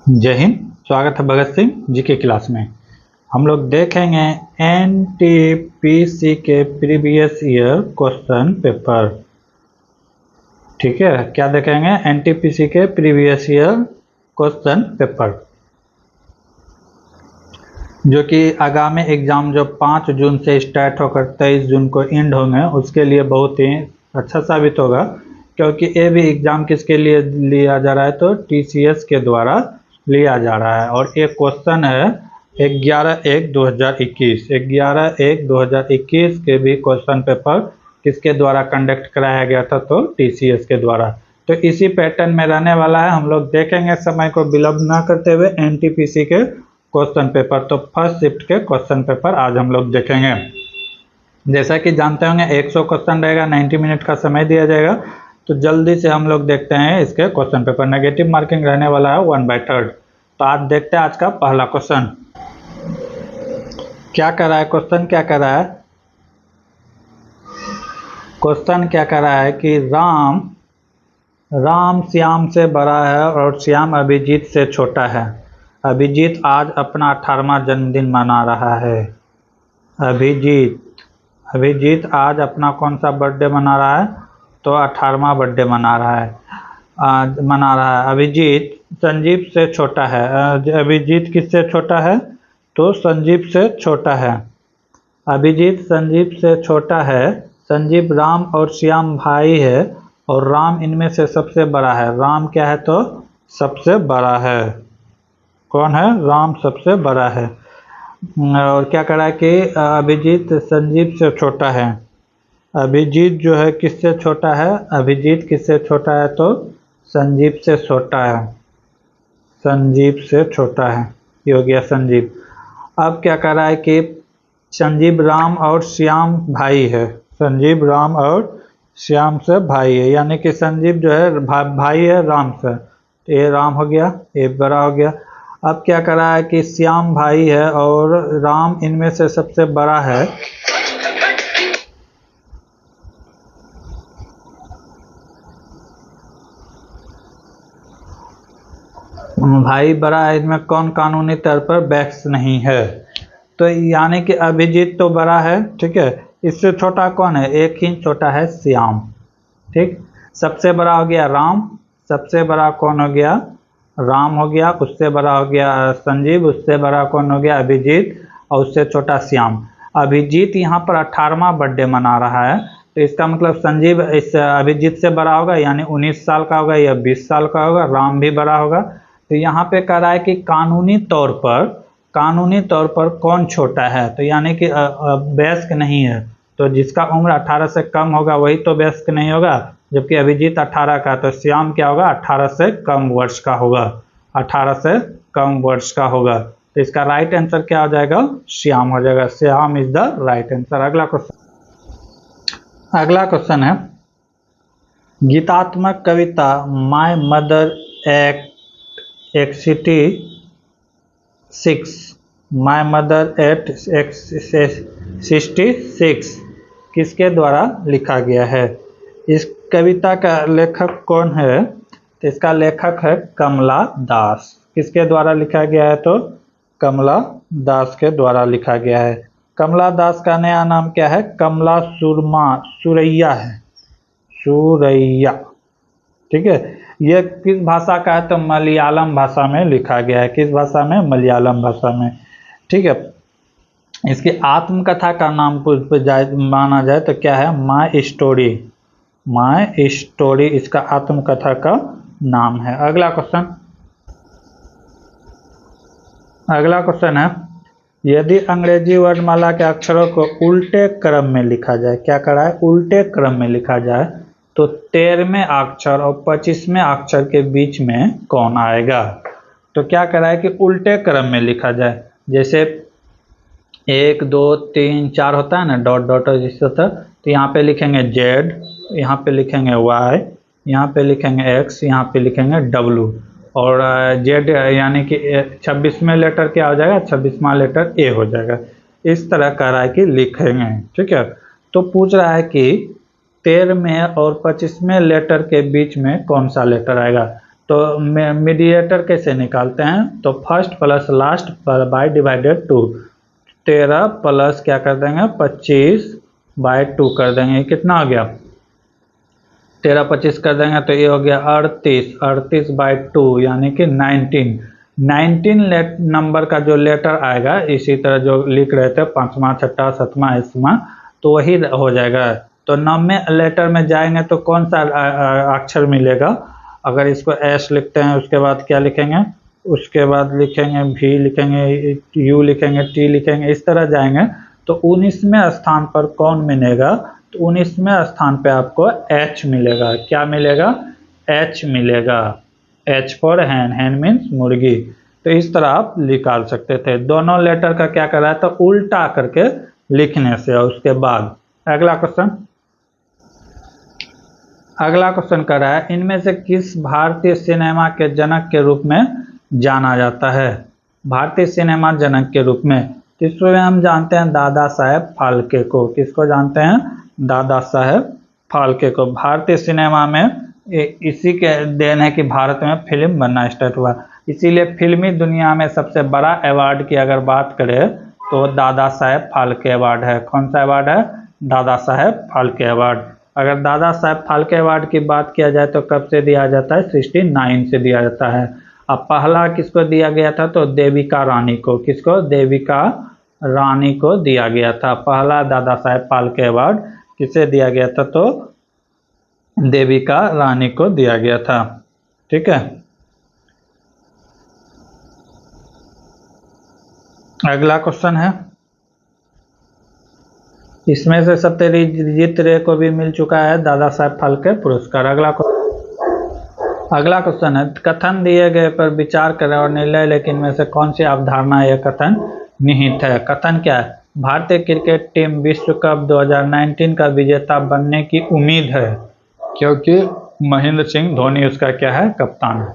जय हिंद। स्वागत है भगत सिंह जी के क्लास में। हम लोग देखेंगे एनटीपीसी के प्रीवियस ईयर क्वेश्चन पेपर। ठीक है, क्या देखेंगे? एनटीपीसी के प्रीवियस ईयर क्वेश्चन पेपर, जो कि आगामी एग्जाम जो 5 जून से स्टार्ट होकर 23 जून को एंड होंगे, उसके लिए बहुत ही अच्छा साबित होगा। क्योंकि ये भी एग्जाम किसके लिए लिया जा रहा है? तो टीसीएस के द्वारा लिया जा रहा है। और एक क्वेश्चन है 11/1/2021 11/1/2021 के भी क्वेश्चन पेपर किसके द्वारा कंडक्ट कराया गया था? तो टीसीएस के द्वारा। तो इसी पैटर्न में रहने वाला है। हम लोग देखेंगे समय को विलंब ना करते हुए एनटीपीसी के क्वेश्चन पेपर। तो फर्स्ट शिफ्ट के क्वेश्चन पेपर आज हम लोग देखेंगे। जैसा कि जानते होंगे 100 क्वेश्चन रहेगा, 90 मिनट का समय दिया जाएगा। तो जल्दी से हम लोग देखते हैं इसके क्वेश्चन पेपर। नेगेटिव मार्किंग रहने वाला है 1/3। तो आज देखते हैं आज का पहला क्वेश्चन क्या कर रहा है। क्वेश्चन क्या कर रहा है? क्वेश्चन क्या कर रहा है कि राम श्याम से बड़ा है और श्याम अभिजीत से छोटा है। अभिजीत आज अपना 18वां जन्मदिन मना रहा है। अभिजीत आज अपना कौन सा बर्थडे मना रहा है? तो 18वां बर्थडे मना रहा है। अभिजीत संजीव से छोटा है। अभिजीत किससे छोटा है? तो संजीव से छोटा है। अभिजीत संजीव से छोटा है। संजीव राम और श्याम भाई है और राम इनमें से सबसे बड़ा है। राम क्या है? तो सबसे बड़ा है। कौन है? राम सबसे बड़ा है। और क्या कह रहा है कि अभिजीत संजीव से छोटा है। अभिजीत जो है किससे छोटा है? अभिजीत किससे छोटा है? तो संजीव से छोटा है। संजीव से छोटा है, ये हो गया संजीव। अब क्या कह रहा है कि संजीव राम और श्याम भाई है। संजीव राम और श्याम से भाई है, यानी कि संजीव जो है भाई है राम से। तो ये राम हो गया, ये बड़ा हो गया। अब क्या कर रहा है कि श्याम भाई है और राम इनमें से सबसे बड़ा है। भाई बड़ा है, इनमें कौन कानूनी तौर पर बैक्स नहीं है। तो यानी कि अभिजीत तो बड़ा है, ठीक है। इससे छोटा कौन है? एक ही छोटा है, श्याम। ठीक, सबसे बड़ा हो गया राम। सबसे बड़ा कौन हो गया? राम हो गया। उससे बड़ा हो गया संजीव। उससे बड़ा कौन हो गया? अभिजीत। और उससे छोटा श्याम। अभिजीत यहाँ पर 18वां बर्थडे मना रहा है। तो इसका मतलब संजीव इस अभिजीत से बड़ा होगा, यानी 19 साल का होगा या 20 साल का होगा। राम भी बड़ा होगा। तो यहाँ पे कह रहा है कि कानूनी तौर पर कौन छोटा है? तो यानी कि वयस्क नहीं है। तो जिसका उम्र 18 से कम होगा वही तो वयस्क नहीं होगा। जबकि अभिजीत 18 का, तो श्याम क्या होगा? 18 से कम वर्ष का होगा। 18 से कम वर्ष का होगा। तो इसका राइट आंसर क्या हो जाएगा? श्याम हो जाएगा। Shyam is the right answer. अगला क्वेश्चन है गीतात्मक कविता माय मदर एट 66 किसके द्वारा लिखा गया है? इस कविता का लेखक कौन है? तो इसका लेखक है कमला दास। किसके द्वारा लिखा गया है? तो कमला दास के द्वारा लिखा गया है। कमला दास का नया नाम क्या है? कमला सुरैया है। सुरैया, ठीक है। यह किस भाषा का है? तो मलयालम भाषा में लिखा गया है। किस भाषा में? मलयालम भाषा में, ठीक है। इसकी आत्मकथा का नाम माना जाए तो क्या है? माय स्टोरी इसका आत्मकथा का नाम है। अगला क्वेश्चन है यदि अंग्रेजी वर्णमाला के अक्षरों को उल्टे क्रम में लिखा जाए। क्या करा है? उल्टे क्रम में लिखा जाए तो 13वें अक्षर और 25वें अक्षर के बीच में कौन आएगा? तो क्या करा है कि उल्टे क्रम में लिखा जाए। जैसे 1 2 3 4 होता है ना, डॉट डॉट जिससे होता है। तो यहाँ पे लिखेंगे Z, यहाँ पे लिखेंगे Y, यहाँ पे लिखेंगे X, यहाँ पे लिखेंगे W। और Z यानी कि 26वें लेटर क्या हो जाएगा? 26वां लेटर A हो जाएगा। इस तरह कह रहा है कि लिखेंगे, ठीक है। तो पूछ रहा है कि 13वें और 25वें लेटर के बीच में कौन सा लेटर आएगा? तो मीडिएटर कैसे निकालते हैं, तो first plus last by divided 2, 13 plus क्या कर देंगे 25/2 कर देंगे, ये कितना हो गया 13 25 कर देंगे तो ये हो गया 38/2 यानी कि 19 नंबर का जो लेटर आएगा, इसी तरह जो लिख रहे थे 5वां 6वां 7वां 8वां, तो वही हो जाएगा। तो 9वें लेटर में जाएंगे तो कौन सा अक्षर मिलेगा, अगर इसको एस लिखते हैं उसके बाद क्या लिखेंगे, उसके बाद लिखेंगे भी लिखेंगे, यू लिखेंगे, टी लिखेंगे, इस तरह जाएंगे तो 19वें स्थान पर कौन मिलेगा, तो 19वें स्थान पे आपको एच मिलेगा। क्या मिलेगा, एच मिलेगा। H for hen, Hahn means मुर्गी। तो इस तरह आप निकाल सकते थे। दोनों लेटर का क्या कर रहा है, तो उल्टा करके लिखने से। और उसके बाद अगला क्वेश्चन कर रहा है, इनमें से किस भारतीय सिनेमा के जनक के रूप में जाना जाता है। भारतीय सिनेमा जनक के रूप में, इसमें हम जानते हैं दादा साहेब फाल्के को। किसको जानते हैं, दादा साहेब फाल्के को। भारतीय सिनेमा में इसी के देन है कि भारत में फिल्म बनना स्टार्ट हुआ। इसीलिए फिल्मी दुनिया में सबसे बड़ा अवार्ड की अगर बात करें तो दादा साहेब फाल्के अवार्ड है। कौन सा अवार्ड है, दादा साहेब फाल्के अवार्ड। अगर दादा साहेब फाल्के अवार्ड की बात किया जाए तो कब से दिया जाता है, 69 से दिया जाता है। अब पहला किसको दिया गया था, तो देविका रानी को। किसको, देविका रानी को दिया गया था पहला दादा साहेब फाल्के अवार्ड। किसे दिया गया था, तो देविका रानी को दिया गया था। ठीक है, अगला क्वेश्चन है, इसमें से सत्यजीत रे को भी मिल चुका है दादा साहेब फाल्के पुरस्कार। अगला क्वेश्चन है, कथन दिए गए पर विचार करें और निर्णय लेकिन में से कौन सी अवधारणा यह कथन निहित है। कथन क्या है, भारतीय क्रिकेट टीम विश्व कप 2019 का विजेता बनने की उम्मीद है क्योंकि महेंद्र सिंह धोनी उसका क्या है, कप्तान है।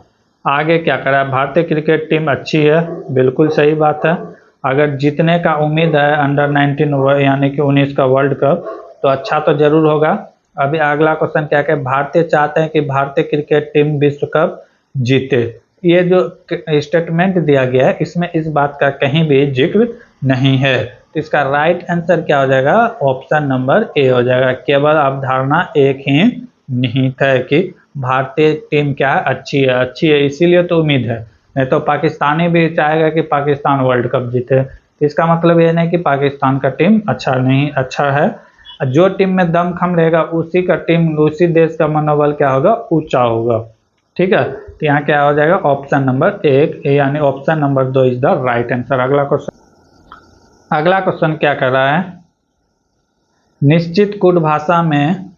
आगे क्या करा है, भारतीय क्रिकेट टीम अच्छी है, बिल्कुल सही बात है। अगर जीतने का उम्मीद है अंडर 19 यानी कि 19 का वर्ल्ड कप, तो अच्छा तो जरूर होगा। अभी अगला क्वेश्चन क्या है, भारतीय चाहते हैं कि भारतीय क्रिकेट टीम विश्व कप जीते। ये जो स्टेटमेंट दिया गया है इसमें इस बात का कहीं भी जिक्र नहीं है। तो इसका राइट आंसर क्या हो जाएगा, ऑप्शन नंबर ए हो जाएगा। केवल अवधारणा एक ही निहित है कि भारतीय टीम क्या है, अच्छी है इसीलिए तो उम्मीद है। नहीं तो पाकिस्तानी भी चाहेगा कि पाकिस्तान वर्ल्ड कप जीते। तो इसका मतलब ये नहीं कि पाकिस्तान का टीम अच्छा है। जो टीम में दमखम रहेगा उसी का टीम, उसी देश का मनोबल क्या होगा, ऊंचा होगा। ठीक है, तो यहाँ क्या हो जाएगा, ऑप्शन नंबर 1 यानी option number 2 is the right answer. अगला क्वेश्चन क्या कर रहा है, निश्चित कूट भाषा में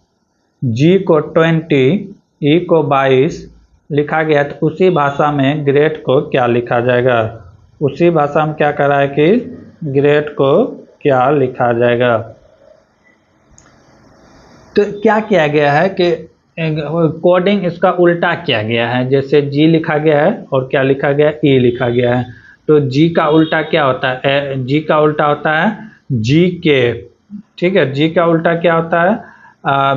जी को 20 ई को 22 लिखा गया तो उसी भाषा में ग्रेट को क्या लिखा जाएगा। उसी भाषा में क्या कर रहा है कि ग्रेट को क्या लिखा जाएगा। तो क्या किया गया है कि कोडिंग इसका उल्टा किया गया है। जैसे जी लिखा गया है और क्या लिखा गया है, ई लिखा गया है। तो जी का उल्टा क्या होता है, जी का उल्टा होता है जी के। ठीक है, जी का उल्टा क्या होता है,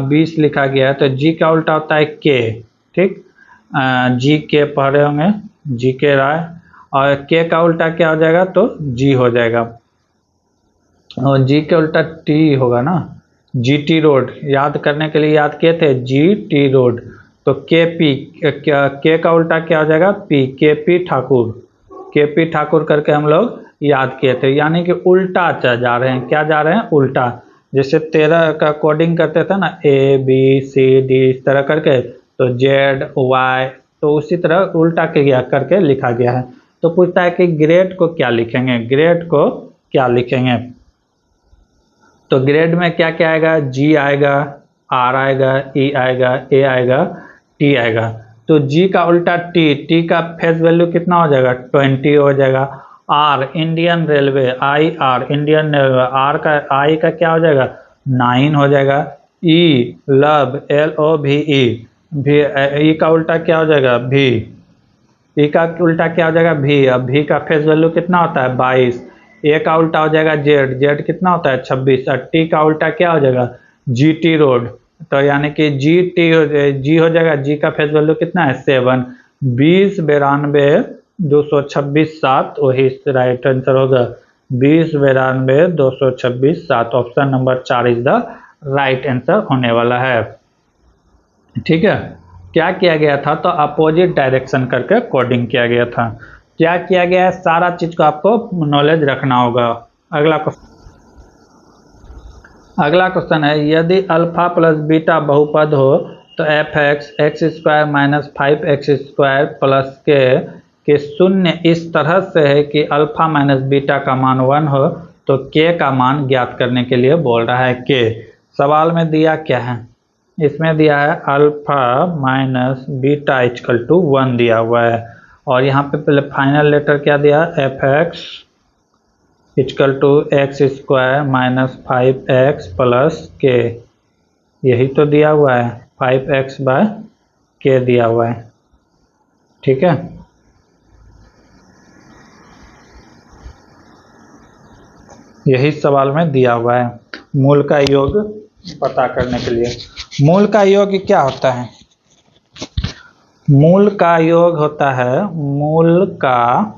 20 लिखा गया है तो जी का उल्टा होता है के। ठीक, जी के पढ़े होंगे, जी के राय। और के का उल्टा क्या हो जाएगा, तो जी हो जाएगा। और जी के उल्टा टी होगा ना, जी टी रोड। याद करने के लिए याद किए थे, जी टी रोड। तो के पी, के का उल्टा क्या हो जाएगा, पी, के पी ठाकुर। के पी ठाकुर करके हम लोग याद किए थे। यानी कि उल्टा जा रहे हैं, क्या जा रहे हैं, उल्टा। जैसे 13 का कोडिंग करते थे ना, ए बी सी डी इस तरह करके, तो जेड वाई, तो उसी तरह उल्टा करके लिखा गया है। तो पूछता है कि ग्रेड को क्या लिखेंगे, ग्रेड को क्या लिखेंगे। तो ग्रेड में क्या क्या आएगा, जी आएगा, आर आएगा, ई आएगा, ए आएगा, टी आएगा। तो जी का उल्टा टी, टी का फेस वैल्यू कितना हो जाएगा, 20 हो जाएगा। R Indian railway, I R Indian railway, R का आई का क्या हो जाएगा, 9 हो जाएगा। ई लव, एल ओ भी ई, भी ई का उल्टा क्या हो जाएगा, भी। ई का उल्टा क्या हो जाएगा, भी। अब भी का फेस वैल्यू कितना होता है, 22। ए का उल्टा हो जाएगा जेड, जेड कितना होता है, 26। और टी का उल्टा क्या हो जाएगा, जी टी रोड। तो यानी कि जी टी जी हो जाएगा, जी का फेस वैल्यू कितना है, 7। 2092 226 7, वही राइट आंसर होगा। 2092 226 7, option number 4 is the right answer होने वाला है। ठीक है, क्या किया गया था, तो अपोजिट डायरेक्शन करके कोडिंग किया गया था। क्या किया गया है, सारा चीज को आपको नॉलेज रखना होगा। अगला क्वेश्चन है, यदि अल्फा प्लस बीटा बहुपद हो तो F x x square minus 5x square plus के शून्य इस तरह से है कि अल्फा माइनस बीटा का मान 1 हो, तो के का मान ज्ञात करने के लिए बोल रहा है। के सवाल में दिया क्या है, इसमें दिया है alpha minus beta equal to 1 दिया हुआ है, और यहाँ पे पहले फाइनल लेटर क्या दिया, F x equal to x square minus 5x plus के, यही तो दिया हुआ है, 5x बाय के दिया हुआ है। ठीक है, यही सवाल में दिया हुआ है। मूल का योग पता करने के लिए, मूल का योग क्या होता है, मूल का योग होता है, मूल का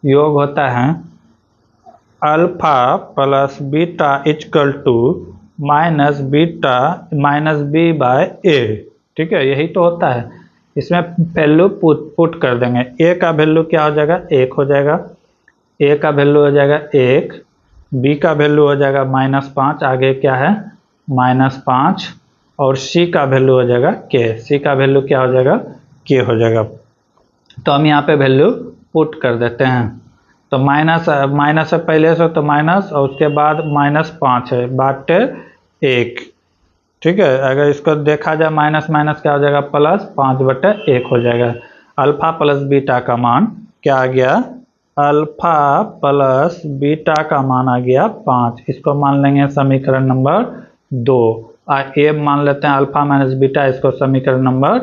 योग होता है alpha plus beta equal to minus beta minus B by A. ठीक है, यही तो होता है। इसमें वैल्यू पुट कर देंगे, ए का वैल्यू क्या हो जाएगा, 1 हो जाएगा, ए का वैल्यू हो जाएगा 1, बी का वैल्यू हो जाएगा -5, आगे क्या है -5, और सी का वैल्यू हो जाएगा के, सी का वैल्यू क्या हो जाएगा, के हो जाएगा। तो हम यहाँ पे वैल्यू पुट कर देते हैं, तो माइनस है पहले से, तो माइनस, और उसके बाद -5 है बाटे 1। ठीक है, अगर इसको देखा जाए माइनस माइनस क्या हो जाएगा, प्लस 5/1 हो जाएगा। अल्फा प्लस बीटा का मान क्या आ गया, अल्फा प्लस बीटा का मान आ गया 5। इसको मान लेंगे समीकरण नंबर 2, ए मान लेते हैं अल्फा माइनस बीटा, इसको समीकरण नंबर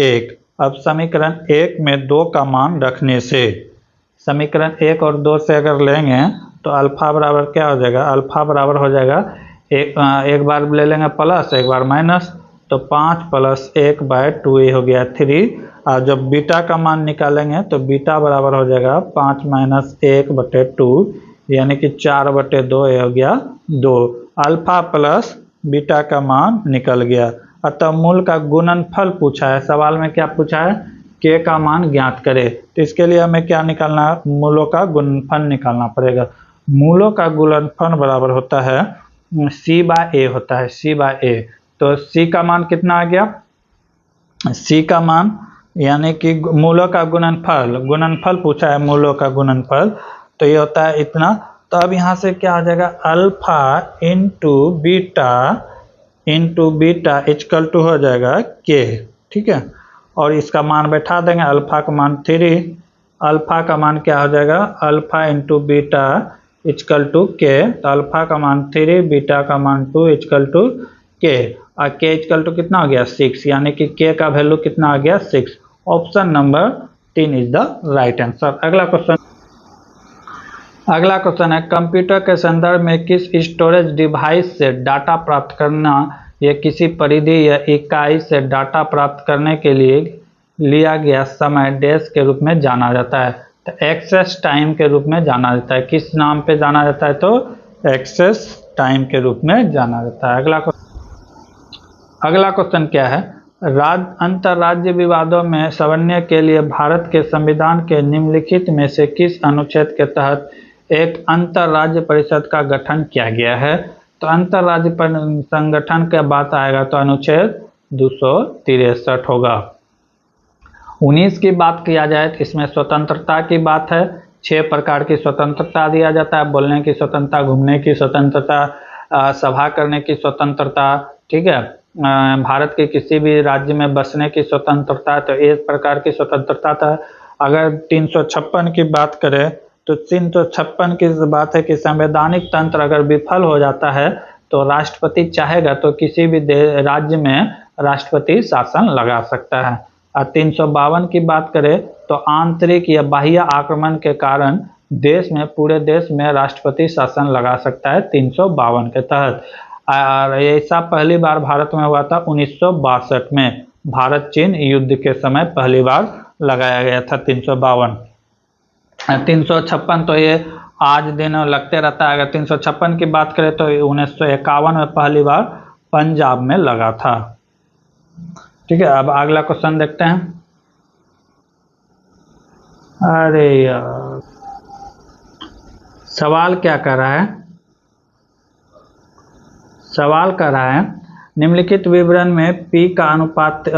1। अब समीकरण 1 में 2 का मान रखने से, समीकरण 1 और 2 से अगर लेंगे तो अल्फा बराबर क्या हो जाएगा, अल्फा बराबर हो जाएगा एक बार ले लेंगे प्लस, एक बार माइनस, तो 5 + 1/2 ये हो गया 3। और जब बीटा का मान निकालेंगे तो बीटा बराबर हो जाएगा 5 - 1/2, यानी कि 4/2 ये हो गया 2। अल्फा प्लस बीटा का मान निकल गया। अतः मूल का गुणनफल पूछा है, सवाल में क्या पूछा है, के का मान ज्ञात करे, तो इसके लिए हमें क्या निकालना है, मूलों का गुणनफल निकालना पड़ेगा। मूलों का गुणनफल बराबर होता है C/A होता है, C/A। तो C का मान कितना आ गया, C का मान यानी कि मूलों का गुणनफल पूछा है, मूलों का गुणनफल, तो ये होता है इतना। तो अब यहाँ से क्या आ जाएगा, alpha into beta equal to हो जाएगा के। ठीक है, और इसका मान बैठा देंगे, अल्फा का मान 3, अल्फा का मान क्या हो जाएगा, alpha into beta equal to के, तो अल्फा का मान 3, बीटा का मान 2 इक्वल टू के, और के इक्वल टू कितना हो गया 6, यानी कि के का वैल्यू कितना आ गया 6। Option number 3 is the right answer. अगला क्वेश्चन है, कंप्यूटर के संदर्भ में किस स्टोरेज डिवाइस से डाटा प्राप्त करना या किसी परिधि या इकाई से डाटा प्राप्त करने के लिए लिया गया समय डैश के रूप में जाना जाता है, तो एक्सेस टाइम के रूप में जाना जाता है। किस नाम पे जाना जाता है, तो एक्सेस टाइम के रूप में जाना जाता है। अगला क्वेश्चन क्या है, अंतर्राज्य विवादों में समन्वय के लिए भारत के संविधान के निम्नलिखित में से किस अनुच्छेद के तहत एक अंतर्राज्य परिषद का गठन किया गया है, तो अंतर्राज्य संगठन का बात आएगा तो अनुच्छेद 263 होगा। 19 की बात किया जाए तो इसमें स्वतंत्रता की बात है, 6 प्रकार की स्वतंत्रता दिया जाता है, बोलने की स्वतंत्रता, घूमने की स्वतंत्रता, सभा करने की स्वतंत्रता। ठीक है, भारत के किसी भी राज्य में बसने की स्वतंत्रता, तो एक प्रकार की स्वतंत्रता था। अगर 356 की बात करें तो 356 की बात है कि संवैधानिक तंत्र अगर विफल हो जाता है तो राष्ट्रपति चाहेगा तो किसी भी राज्य में राष्ट्रपति शासन लगा सकता है। और 352 की बात करें तो आंतरिक या बाह्य आक्रमण के कारण देश में, पूरे देश में राष्ट्रपति शासन लगा सकता है 352 के तहत। और ऐसा पहली बार भारत में हुआ था 1962 में, भारत चीन युद्ध के समय पहली बार लगाया गया था 352। 356 तो ये आज दिन लगते रहता है। अगर 356 की बात करें तो 1951 में पहली बार पंजाब में लगा था। ठीक है, अब अगला क्वेश्चन देखते हैं। अरे यार, सवाल क्या कर रहा है? सवाल कर रहा है निम्नलिखित विवरण में P का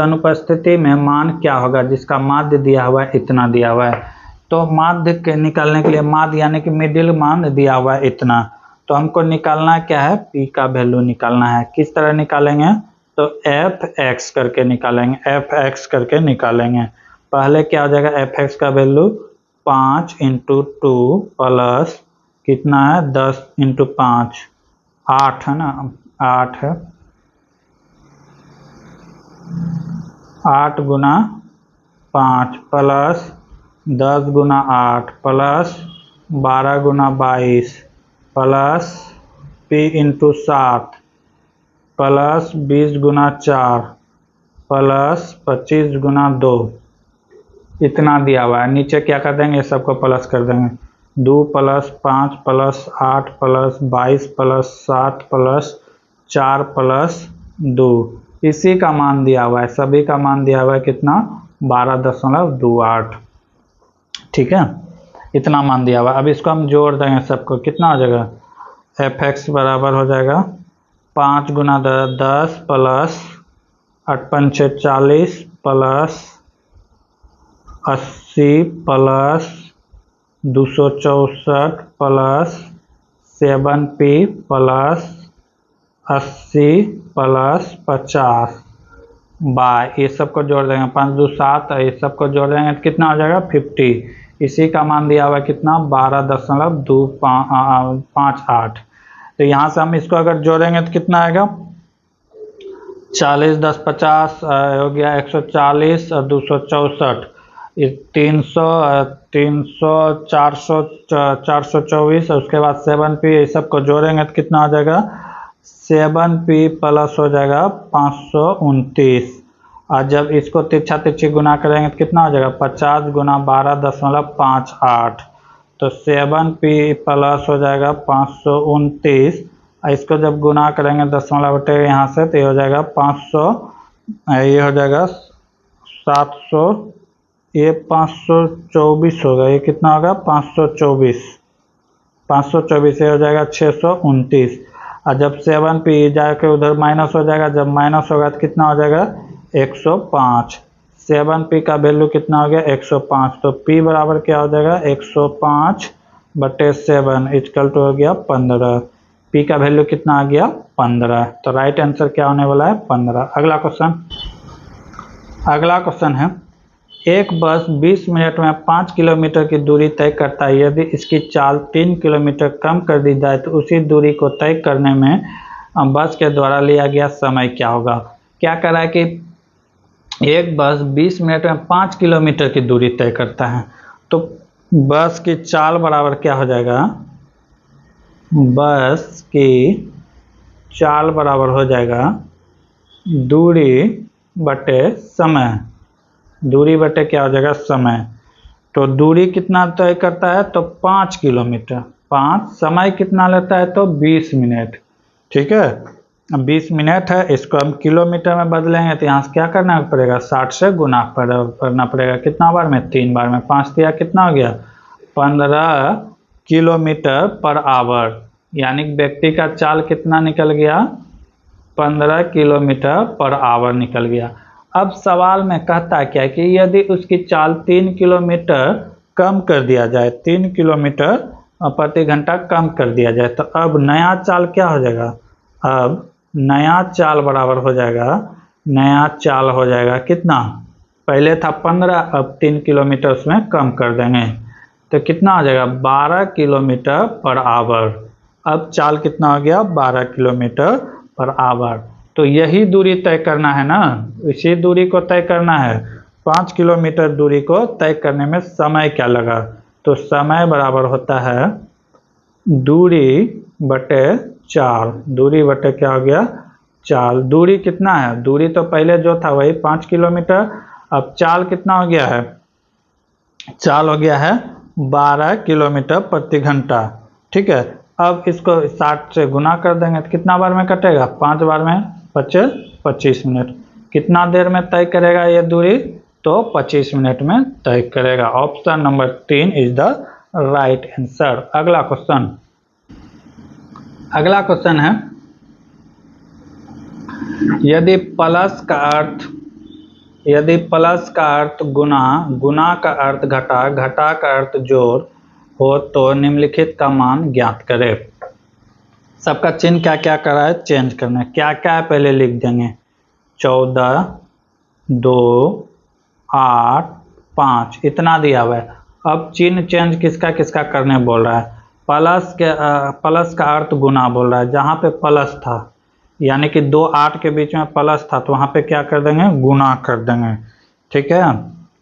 अनुपस्थिति में मान क्या होगा जिसका माध्य दिया हुआ है, इतना दिया हुआ है। तो माध्य के निकालने के लिए, माध्य यानी कि मिडिल मान दिया हुआ है इतना, तो हमको निकालना क्या है, P का वैल्यू निकालना है। किस तरह निकालेंगे? तो fx करके निकालेंगे, fx करके निकालेंगे। पहले क्या हो जाएगा, fx का वैल्यू 5 × 2 प्लस कितना है 10 × 5, 8 है ना, 8 है, 8 × 5 plus 10 × 8 plus 12 × 22 plus P × 7 plus 20 × 4 plus 25 × 2, इतना दिया हुआ है। नीचे क्या कर देंगे, सबको प्लस कर देंगे। 2 plus 5 plus 8 plus 22 plus 7 plus 4 plus 2, इसी का मान दिया हुआ है, सभी का मान दिया हुआ है कितना, 12.28। ठीक है, इतना मान दिया हुआ है। अब इसको हम जोड़ देंगे सबको, कितना हो जाएगा, fx बराबर हो जाएगा 5 × 10 plus 8 × 5 = 40 plus 80 plus 264 plus 7p plus 80 plus 50 by, ये सबको जोड़ देंगे, 5 2 7, ये सबको जोड़ देंगे तो कितना हो जाएगा 50। इसी का मान दिया हुआ है कितना, 12.258। तो यहाँ से हम इसको अगर जोड़ेंगे तो कितना आएगा, 40 10 50 हो गया 140 और 264, 300 400 424, और उसके बाद 7p, ये सबको जोड़ेंगे तो कितना हो जाएगा, 7p प्लस हो जाएगा 529। और जब इसको तिरछा तिरछी गुना करेंगे तो कितना हो जाएगा, 50 × 12.58, तो 7p प्लस हो जाएगा 529। इसको जब गुना करेंगे दशमलव बटेगा यहाँ से, तो ये हो जाएगा 500, ये हो जाएगा 700, ये 524 होगा, ये कितना होगा 524, 524 ये हो जाएगा 629। और जब 7p जाके उधर माइनस हो जाएगा, जब माइनस होगा तो कितना हो जाएगा 105। 7p का वैल्यू कितना हो गया 105, तो p बराबर क्या हो जाएगा 105/7 इक्वल टू हो गया 15। p का वैल्यू कितना आ गया 15, तो राइट आंसर क्या होने वाला है 15। अगला क्वेश्चन है, एक बस 20 मिनट में 5 किलोमीटर की दूरी तय करता है। यदि इसकी चाल 3 किलोमीटर कम कर दी जाए तो उसी दूरी को तय करने में बस के द्वारा लिया गया समय क्या होगा। क्या कर रहा है कि एक बस 20 मिनट में 5 किलोमीटर की दूरी तय करता है, तो बस की चाल बराबर क्या हो जाएगा, बस की चाल बराबर हो जाएगा दूरी बटे समय, दूरी बटे क्या हो जाएगा समय। तो दूरी कितना तय करता है, तो 5 किलोमीटर, 5, समय कितना लेता है तो 20 मिनट। ठीक है, 20 मिनट है, इसको हम किलोमीटर में बदलेंगे तो यहाँ से क्या करना पड़ेगा, 60 से गुना करना पड़ेगा। कितना बार में, 3 बार में, 5 दिया कितना हो गया 15 किलोमीटर पर आवर, यानी व्यक्ति का चाल कितना निकल गया 15 किलोमीटर पर आवर निकल गया। अब सवाल में कहता क्या है कि यदि उसकी चाल 3 किलोमीटर कम कर दिया जाए, 3 किलोमीटर प्रति घंटा कम कर दिया जाए, तो अब नया चाल क्या हो जाएगा, अब नया चाल बराबर हो जाएगा, नया चाल हो जाएगा कितना, पहले था 15, अब 3 किलोमीटर उसमें कम कर देंगे तो कितना हो जाएगा 12 किलोमीटर पर आवर। अब चाल कितना हो गया 12 किलोमीटर पर आवर। तो यही दूरी तय करना है ना, इसी दूरी को तय करना है। 5 किलोमीटर दूरी को तय करने में समय क्या लगा, तो समय बराबर होता है दूरी बटे 4, दूरी बटे क्या हो गया चाल। दूरी कितना है, दूरी तो पहले जो था वही 5 किलोमीटर, अब चाल कितना हो गया है, चाल हो गया है 12 किलोमीटर प्रति घंटा। ठीक है, अब इसको 60 से गुना कर देंगे तो कितना बार में कटेगा, 5 बार में 25 मिनट। कितना देर में तय करेगा ये दूरी, तो 25 मिनट में तय करेगा। Option number 3 is the right answer. अगला क्वेश्चन, अगला क्वेश्चन है, यदि प्लस का अर्थ गुना, गुना का अर्थ घटा, घटा का अर्थ जोड़ हो तो निम्नलिखित का मान ज्ञात करें। सबका चिन्ह क्या क्या करा है, चेंज करना है। क्या क्या है पहले लिख देंगे, 14, 2, 8, 5 इतना दिया हुआ है। अब चिन्ह चेंज किसका किसका करने बोल रहा है, प्लस का अर्थ गुना बोल रहा है। जहाँ पे प्लस था यानी कि 2 8 के बीच में प्लस था तो वहाँ पे क्या कर देंगे, गुना कर देंगे। ठीक है,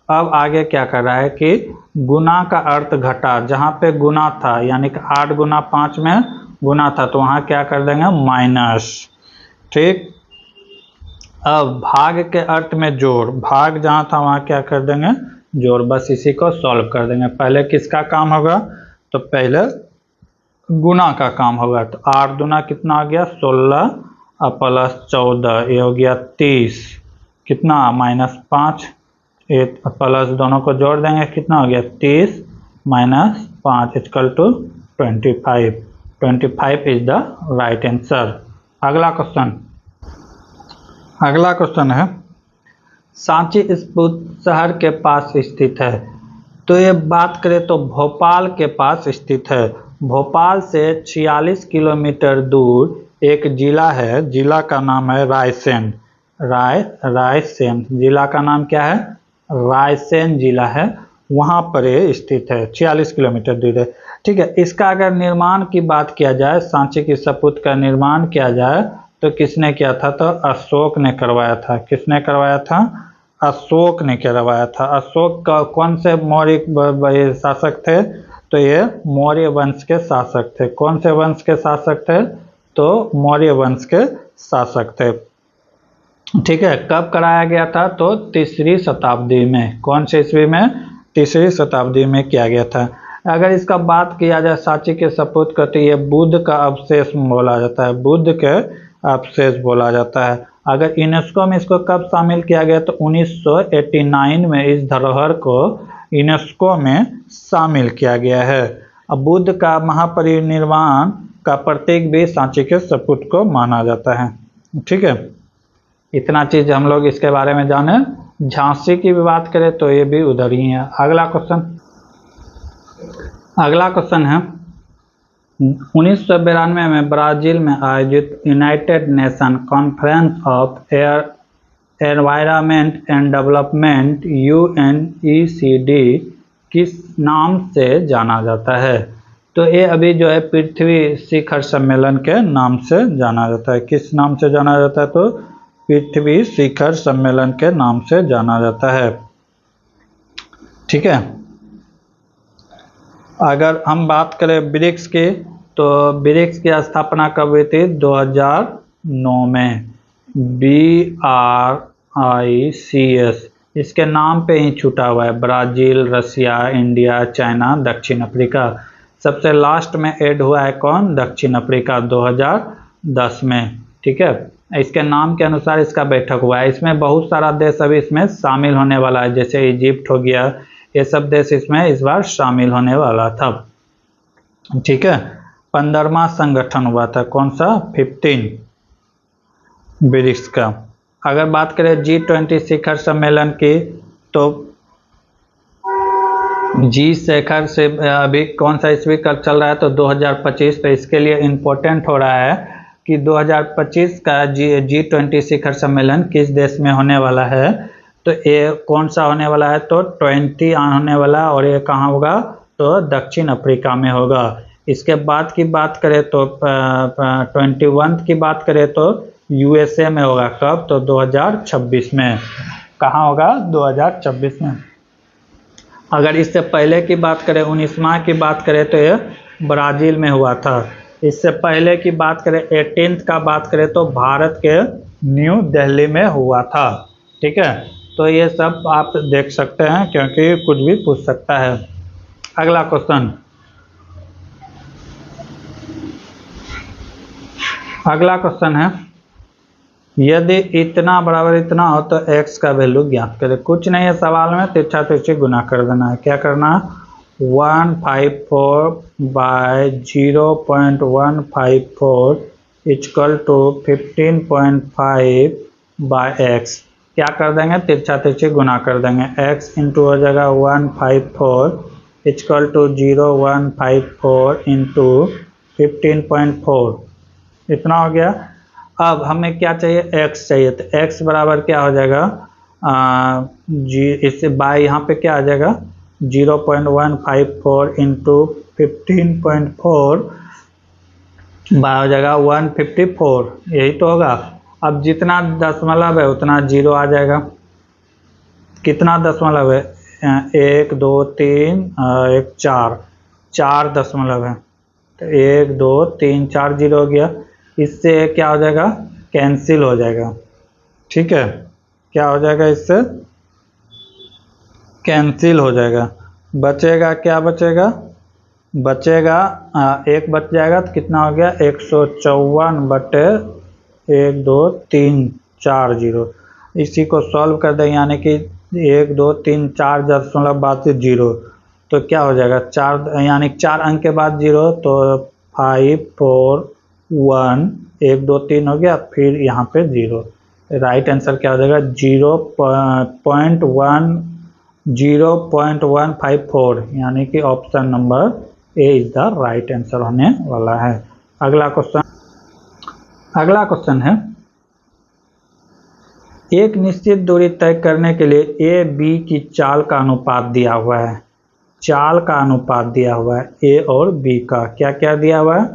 अब आगे क्या कर रहा है कि गुना का अर्थ घटा, जहाँ पे गुना था यानी कि 8 गुना 5 में गुना था तो वहाँ क्या कर देंगे, माइनस। ठीक, अब भाग के अर्थ में जोड़, भाग जहाँ था वहाँ क्या कर देंगे, जोड़। बस इसी को सॉल्व कर देंगे। पहले किसका काम होगा, तो पहले गुना का काम होगा। तो 8 दूना कितना हो गया, 16 और प्लस 14 ये हो गया 30, कितना -5, ये प्लस दोनों को जोड़ देंगे कितना हो गया, 30 minus 5 equal to 25। 25 is the right answer. अगला क्वेश्चन, अगला क्वेश्चन है, सांची इस शहर के पास स्थित है। तो ये बात करें तो भोपाल के पास स्थित है। भोपाल से 46 किलोमीटर दूर एक जिला है, जिला का नाम है रायसेन। रायसेन जिला का नाम क्या है, रायसेन जिला है, वहाँ पर ये स्थित है, 46 किलोमीटर दूर है। ठीक है, इसका अगर निर्माण की बात किया जाए, सांची की सपूत का निर्माण किया जाए तो किसने किया था, तो अशोक ने करवाया था। किसने करवाया था, अशोक ने करवाया था। अशोक का कौन से मौर्य शासक थे, तो ये मौर्य वंश के शासक थे। कौन से वंश के शासक थे, तो मौर्य वंश के शासक थे। ठीक है, कब कराया गया था, तो 3री शताब्दी में। कौन से ईस्वी में, 3री शताब्दी में किया गया था। अगर इसका बात किया जाए सांची के सपूत का, तो ये बुद्ध का अवशेष बोला जाता है, बुद्ध के अवशेष बोला जाता है। अगर यूनेस्को में इसको कब शामिल किया गया, तो 1989 में इस धरोहर को यूनेस्को में शामिल किया गया है। अब बुद्ध का महापरिनिर्वाण का प्रतीक भी सांची के सपूत को माना जाता है। ठीक है, इतना चीज हम लोग इसके बारे में जाने। झांसी की भी बात करें तो ये भी उधर ही है। अगला क्वेश्चन, अगला क्वेश्चन है, 1992 में ब्राजील में आयोजित United nation conference of environment and development UNECD किस नाम से जाना जाता है। तो ये अभी जो है पृथ्वी शिखर सम्मेलन के नाम से जाना जाता है। किस नाम से जाना जाता है, तो पृथ्वी शिखर सम्मेलन के नाम से जाना जाता है। ठीक है, अगर हम बात करें ब्रिक्स की, तो ब्रिक्स की स्थापना कब हुई थी, 2009 में। BRICS इसके नाम पे ही छूटा हुआ है। ब्राज़ील, रसिया, इंडिया, चाइना, दक्षिण अफ्रीका। सबसे लास्ट में ऐड हुआ है कौन, दक्षिण अफ्रीका 2010 में। ठीक है, इसके नाम के अनुसार इसका बैठक हुआ है। इसमें बहुत सारा देश अभी इसमें शामिल होने वाला है, जैसे इजिप्ट हो गया, ये सब देश इसमें इस बार शामिल होने वाला था। ठीक है, 15वां संगठन हुआ था, कौन सा, 15 ब्रिक्स का। अगर बात करें G20 शिखर सम्मेलन की, तो जी शिखर से अभी कौन सा ईस्वी कब चल रहा है, तो 2025 पे। इसके लिए इम्पोर्टेंट हो रहा है कि 2025 का G20 शिखर सम्मेलन किस देश में होने वाला है। तो ये कौन सा होने वाला है, तो 20 होने वाला है, और ये कहाँ होगा, तो दक्षिण अफ्रीका में होगा। इसके बाद की बात करें तो 21 की बात करें तो USA में होगा। कब, तो 2026 में। कहाँ होगा, 2026 में। अगर इससे पहले की बात करें, 19वां की बात करें, तो ये ब्राज़ील में हुआ था। इससे पहले की बात करें 18th का बात करें तो भारत के न्यू दिल्ली में हुआ था। ठीक है, तो ये सब आप देख सकते हैं क्योंकि कुछ भी पूछ सकता है। अगला क्वेश्चन, अगला क्वेश्चन है यदि इतना बराबर इतना हो तो x का वैल्यू ज्ञात करें। कुछ नहीं है सवाल में, तिरछा तिरछी गुना कर देना है। क्या करना है, 154 by 0.154 equal to 15.5 by x। क्या कर देंगे, तिरछा तिरछी गुना कर देंगे। x इंटू हो जाएगा 154 इक्वल टू 0154 इंटू 15.4, इतना हो गया। अब हमें क्या चाहिए, x चाहिए, तो x बराबर क्या हो जाएगा, इससे बाय यहाँ पे क्या आ जाएगा 0.154 इंटू 15.4 बाय हो जाएगा 154, यही तो होगा। अब जितना दशमलव है उतना जीरो आ जाएगा। कितना दशमलव है, 1 2 3 1 4 दशमलव है, तो 1 2 3 4 जीरो हो गया। इससे क्या हो जाएगा, कैंसिल हो जाएगा। ठीक है, क्या हो जाएगा, इससे कैंसिल हो जाएगा। बचेगा क्या बचेगा, बचेगा एक बच जाएगा, तो कितना हो गया 154 बटे 1 2 3 4 जीरो। इसी को सॉल्व कर दें, यानी कि 1 2 3 4 दशमलव बाद से जीरो, तो क्या हो जाएगा 4, यानी 4 अंक के बाद जीरो, तो 5 4 1 1 2 3 हो गया, फिर यहाँ पे जीरो। राइट आंसर क्या हो जाएगा 0.154, यानी कि option number A is the right answer होने वाला है। अगला क्वेश्चन, अगला क्वेश्चन है एक निश्चित दूरी तय करने के लिए ए बी की चाल का अनुपात दिया हुआ है। चाल का अनुपात दिया हुआ है ए और बी का, क्या क्या दिया हुआ है,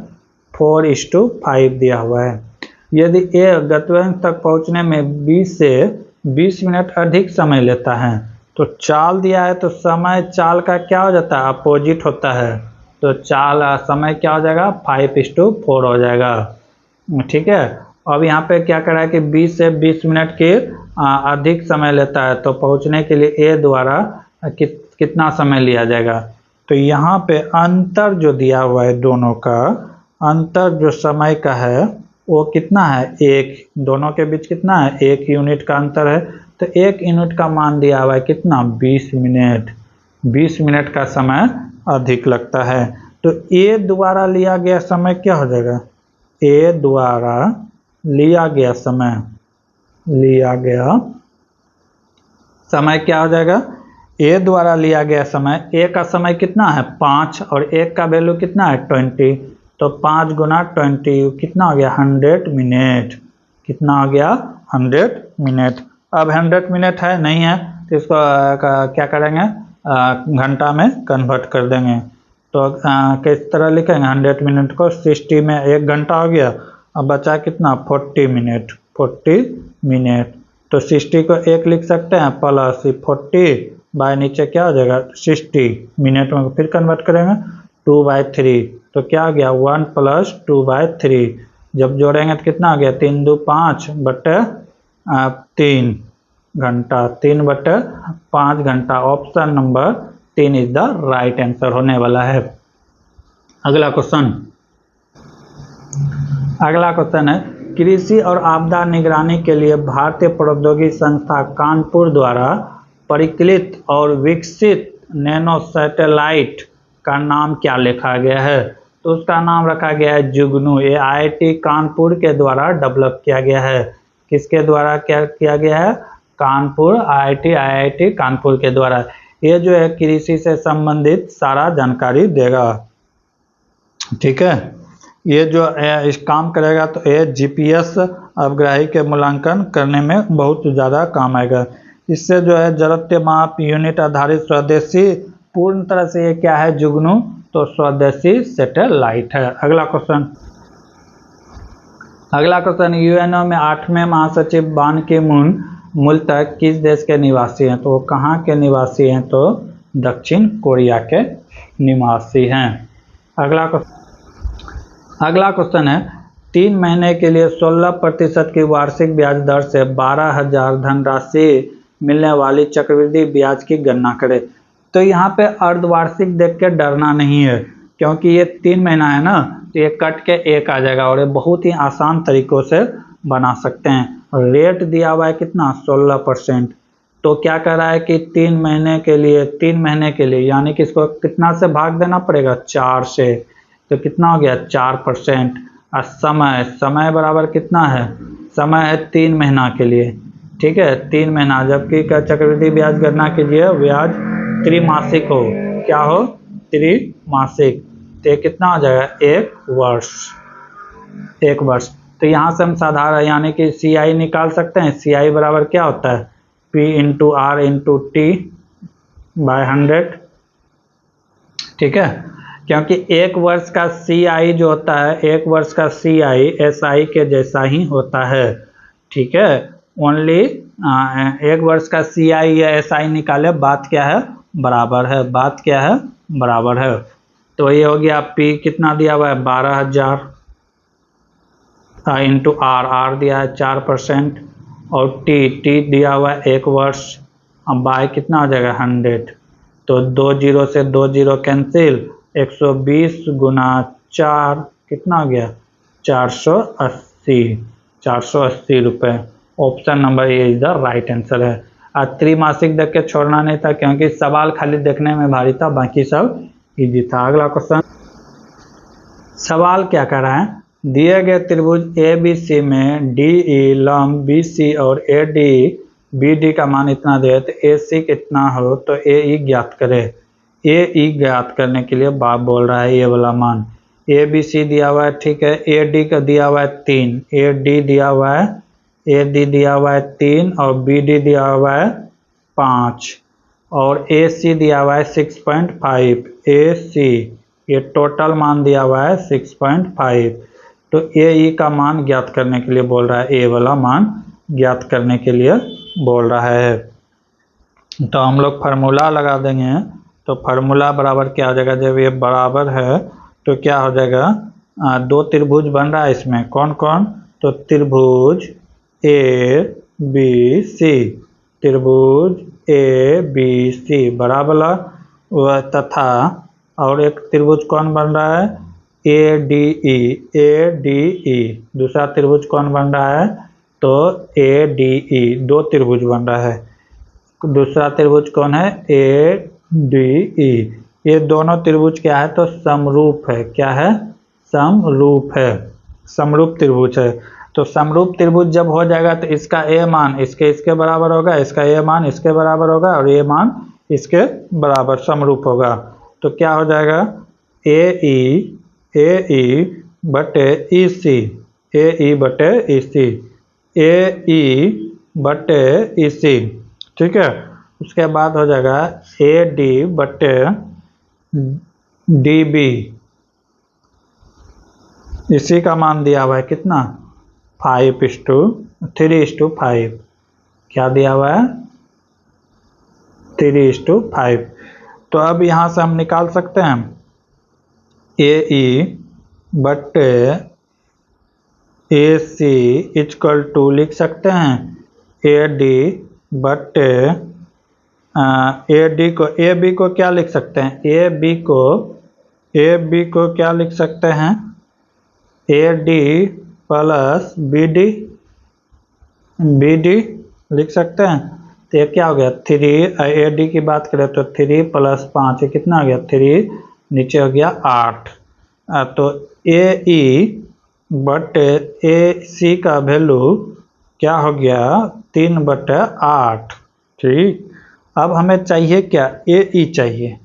4:5 दिया हुआ है। यदि ए गंतव्य तक पहुंचने में 20 से 20 मिनट अधिक समय लेता है, तो चाल दिया है तो समय चाल का क्या हो जाता है, अपोजिट होता है, तो चाल समय क्या हो जाएगा 5:4 हो जाएगा। ठीक है, अब यहाँ पे क्या करा है कि 20 से 20 मिनट के अधिक समय लेता है, तो पहुंचने के लिए ए द्वारा कितना समय लिया जाएगा। तो यहाँ पे अंतर जो दिया हुआ है दोनों का, अंतर जो समय का है वो कितना है, एक, दोनों के बीच कितना है 1 यूनिट का अंतर है, तो 1 यूनिट का मान दिया हुआ है कितना 20 मिनट। 20 मिनट का समय अधिक लगता है, तो ए द्वारा लिया गया समय क्या हो जाएगा, ए द्वारा लिया गया समय, लिया गया समय क्या हो जाएगा, ए द्वारा लिया गया समय, ए का समय कितना है 5 और एक का वैल्यू कितना है 20, तो 5 गुना 20 कितना हो गया 100 मिनट। कितना हो गया 100 मिनट। अब 100 मिनट है नहीं है, तो इसको क्या करेंगे, घंटा में कन्वर्ट कर देंगे। तो किस तरह लिखेंगे, 100 मिनट को 60 में 1 घंटा हो गया, अब बचा कितना 40 मिनट, 40 मिनट। तो 60 को 1 लिख सकते हैं प्लस 40 बाय नीचे क्या हो जाएगा 60 मिनट में फिर कन्वर्ट करेंगे 2/3, तो क्या हो गया 1 + 2/3। जब जोड़ेंगे तो कितना हो गया 3 2 5 बटे 3 घंटा, 3/5 घंटा। Option number 3 is the right answer होने वाला है। अगला क्वेश्चन, अगला क्वेश्चन है कृषि और आपदा निगरानी के लिए भारतीय प्रौद्योगिकी संस्था कानपुर द्वारा परिकलित और विकसित नैनो सैटेलाइट का नाम क्या लिखा गया है, तो उसका नाम रखा गया है जुगनू। ये IIT कानपुर के द्वारा डेवलप किया गया है। किसके द्वारा क्या किया गया है, कानपुर IIT कानपुर के द्वारा। ये जो है कृषि से संबंधित सारा जानकारी देगा। ठीक है, ये जो इस काम करेगा तो ये GPS अवग्राही के मूल्यांकन करने में बहुत ज़्यादा काम आएगा। इससे जो है जड़त्व माप यूनिट आधारित स्वदेशी, पूर्ण तरह से ये क्या है जुगनू, तो स्वदेशी सैटेलाइट है। अगला क्वेश्चन, अगला क्वेश्चन UNO में 8वें महासचिव बान की मून मूलतः किस देश के निवासी हैं, तो वो कहाँ के निवासी हैं, तो दक्षिण कोरिया के निवासी हैं। अगला क्वेश्चन, अगला क्वेश्चन है 3 महीने के लिए 16% की वार्षिक ब्याज दर से 12,000 धनराशि मिलने वाली चक्रवृद्धि ब्याज की गणना करें। तो यहाँ पे अर्धवार्षिक देख के डरना नहीं है, क्योंकि ये 3 महीना है ना, तो ये कट के एक आ जाएगा और ये बहुत ही आसान तरीकों से बना सकते हैं। रेट दिया हुआ है कितना, 16%। तो क्या कर रहा है कि 3 महीने के लिए यानी कि इसको कितना से भाग देना पड़ेगा, 4 से। तो कितना हो गया, 4%। और समय बराबर कितना है, समय है 3 महीना के लिए, ठीक है, 3 महीना। जबकि चक्रवृद्धि ब्याज गणना कीजिए, ब्याज त्रिमासिक हो, क्या हो, त्रिमासिक। तो ये कितना हो जाएगा, 1 वर्ष। तो यहाँ से हम साधारण यानी कि CI निकाल सकते हैं। CI बराबर क्या होता है, P into R into T by 100, ठीक है। क्योंकि 1 वर्ष का CI जो होता है, 1 वर्ष का CI SI के जैसा ही होता है, ठीक है। ओनली 1 वर्ष का CI या SI निकाले, बात क्या है, बराबर है, बात क्या है, बराबर है। तो ये हो गया P कितना दिया हुआ है, 12,000 इंटू R दिया है 4%, और T दिया हुआ है 1 वर्ष। अब बाय कितना हो जाएगा, 100। तो 2 जीरो से 2 जीरो कैंसिल, 120 गुना 4 कितना हो गया, 480 रुपये। Option number A is the right answer है। आज त्रिमासिक देख के छोड़ना नहीं था, क्योंकि सवाल खाली देखने में भारी था, बाकी सब इजी था। अगला क्वेश्चन, सवाल क्या कर रहा है, दिए गए त्रिभुज ABC में DE लंब BC और AD BD का मान इतना दे तो AC कितना हो, तो AE ज्ञात करे। AE ज्ञात करने के लिए बाप बोल रहा है ये वाला मान। ABC दिया हुआ है, ठीक है, AD का दिया हुआ है 3, AD दिया हुआ है, AD दिया हुआ है 3, और BD दिया हुआ है 5, और AC दिया हुआ है 6.5। AC ये टोटल मान दिया हुआ है 6.5। तो AE का मान ज्ञात करने के लिए बोल रहा है, ए वाला मान ज्ञात करने के लिए बोल रहा है। तो हम लोग फार्मूला लगा देंगे। तो फार्मूला बराबर क्या हो जाएगा, जब ये बराबर है तो क्या हो जाएगा, 2 त्रिभुज बन रहा है इसमें, कौन कौन, तो त्रिभुज ABC, त्रिभुज ABC बराबर, तथा और एक त्रिभुज कौन बन रहा है, ADE। दूसरा त्रिभुज कौन बन रहा है, तो ADE। 2 त्रिभुज बन रहा है। दूसरा त्रिभुज कौन है, ADE। ये दोनों त्रिभुज क्या है, तो समरूप है, क्या है, समरूप है, समरूप त्रिभुज है। तो समरूप त्रिभुज जब हो जाएगा तो इसका A मान इसके बराबर होगा, इसका A मान इसके बराबर होगा, और A मान इसके बराबर समरूप होगा। तो क्या हो जाएगा, AE बटे EC, AE बटे EC, AE बटे EC, ठीक है। उसके बाद हो जाएगा AD बटे DB। इसी का मान दिया हुआ है कितना, 3:5। क्या दिया हुआ है, 3:5। तो अब यहाँ से हम निकाल सकते हैं AE बटे AC इक्वल टू लिख सकते हैं AD बटे AD को AB को क्या लिख सकते हैं, AB को क्या लिख सकते हैं, AD प्लस BD लिख सकते हैं। तो ये क्या हो गया, 3 AD की बात करें तो 3 + 5 ये कितना हो गया, 3 नीचे हो गया 8। तो AE बटे AC का वैल्यू क्या हो गया, 3/8, ठीक। अब हमें चाहिए क्या, AE चाहिए।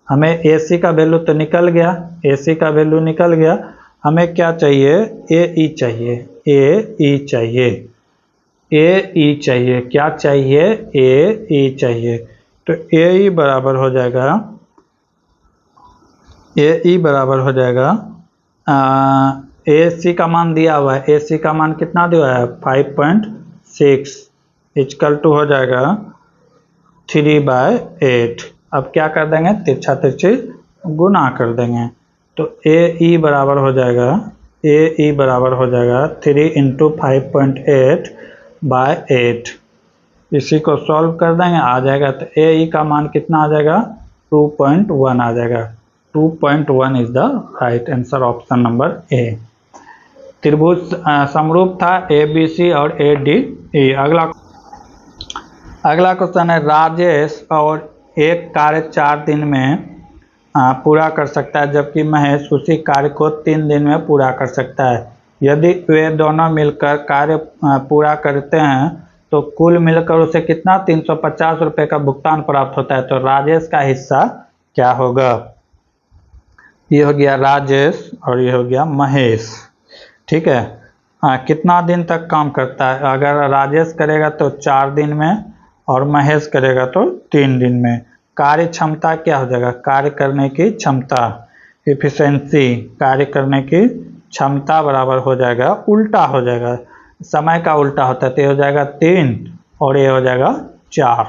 हमें AC का वैल्यू तो निकल गया, AC का वैल्यू निकल गया, हमें क्या चाहिए, AE चाहिए, AE चाहिए, AE चाहिए, क्या चाहिए, AE चाहिए। तो AE बराबर हो जाएगा, AE बराबर हो जाएगा, AC का मान दिया हुआ है, AC का मान कितना दिया है, 5.6 इक्वल टू हो जाएगा 3/8। अब क्या कर देंगे, तिरछा तिरछी गुना कर देंगे। तो AE बराबर हो जाएगा, AE बराबर हो जाएगा 3 × 5.8/8। इसी को सॉल्व कर देंगे, आ जाएगा। तो AE का मान कितना आ जाएगा, 2.1 आ जाएगा। 2.1 is the right answer, option number A. त्रिभुज समरूप था ABC और ADE। अगला क्वेश्चन है, राजेश और एक कार्य 4 दिन में पूरा कर सकता है, जबकि महेश उसी कार्य को 3 दिन में पूरा कर सकता है। यदि वे दोनों मिलकर कार्य पूरा करते हैं तो कुल मिलकर उसे कितना 350 रुपये का भुगतान प्राप्त होता है। तो राजेश का हिस्सा क्या होगा। ये हो गया राजेश और ये हो गया महेश, ठीक है। कितना दिन तक काम करता है। अगर राजेश करेगा तो 4 दिन में और महेश करेगा तो 3 दिन में। कार्य क्षमता क्या हो जाएगा, कार्य करने की क्षमता, एफिशिएंसी, कार्य करने की क्षमता बराबर हो जाएगा, उल्टा हो जाएगा, समय का उल्टा होता है। तो ये हो जाएगा 3 और ये हो जाएगा 4,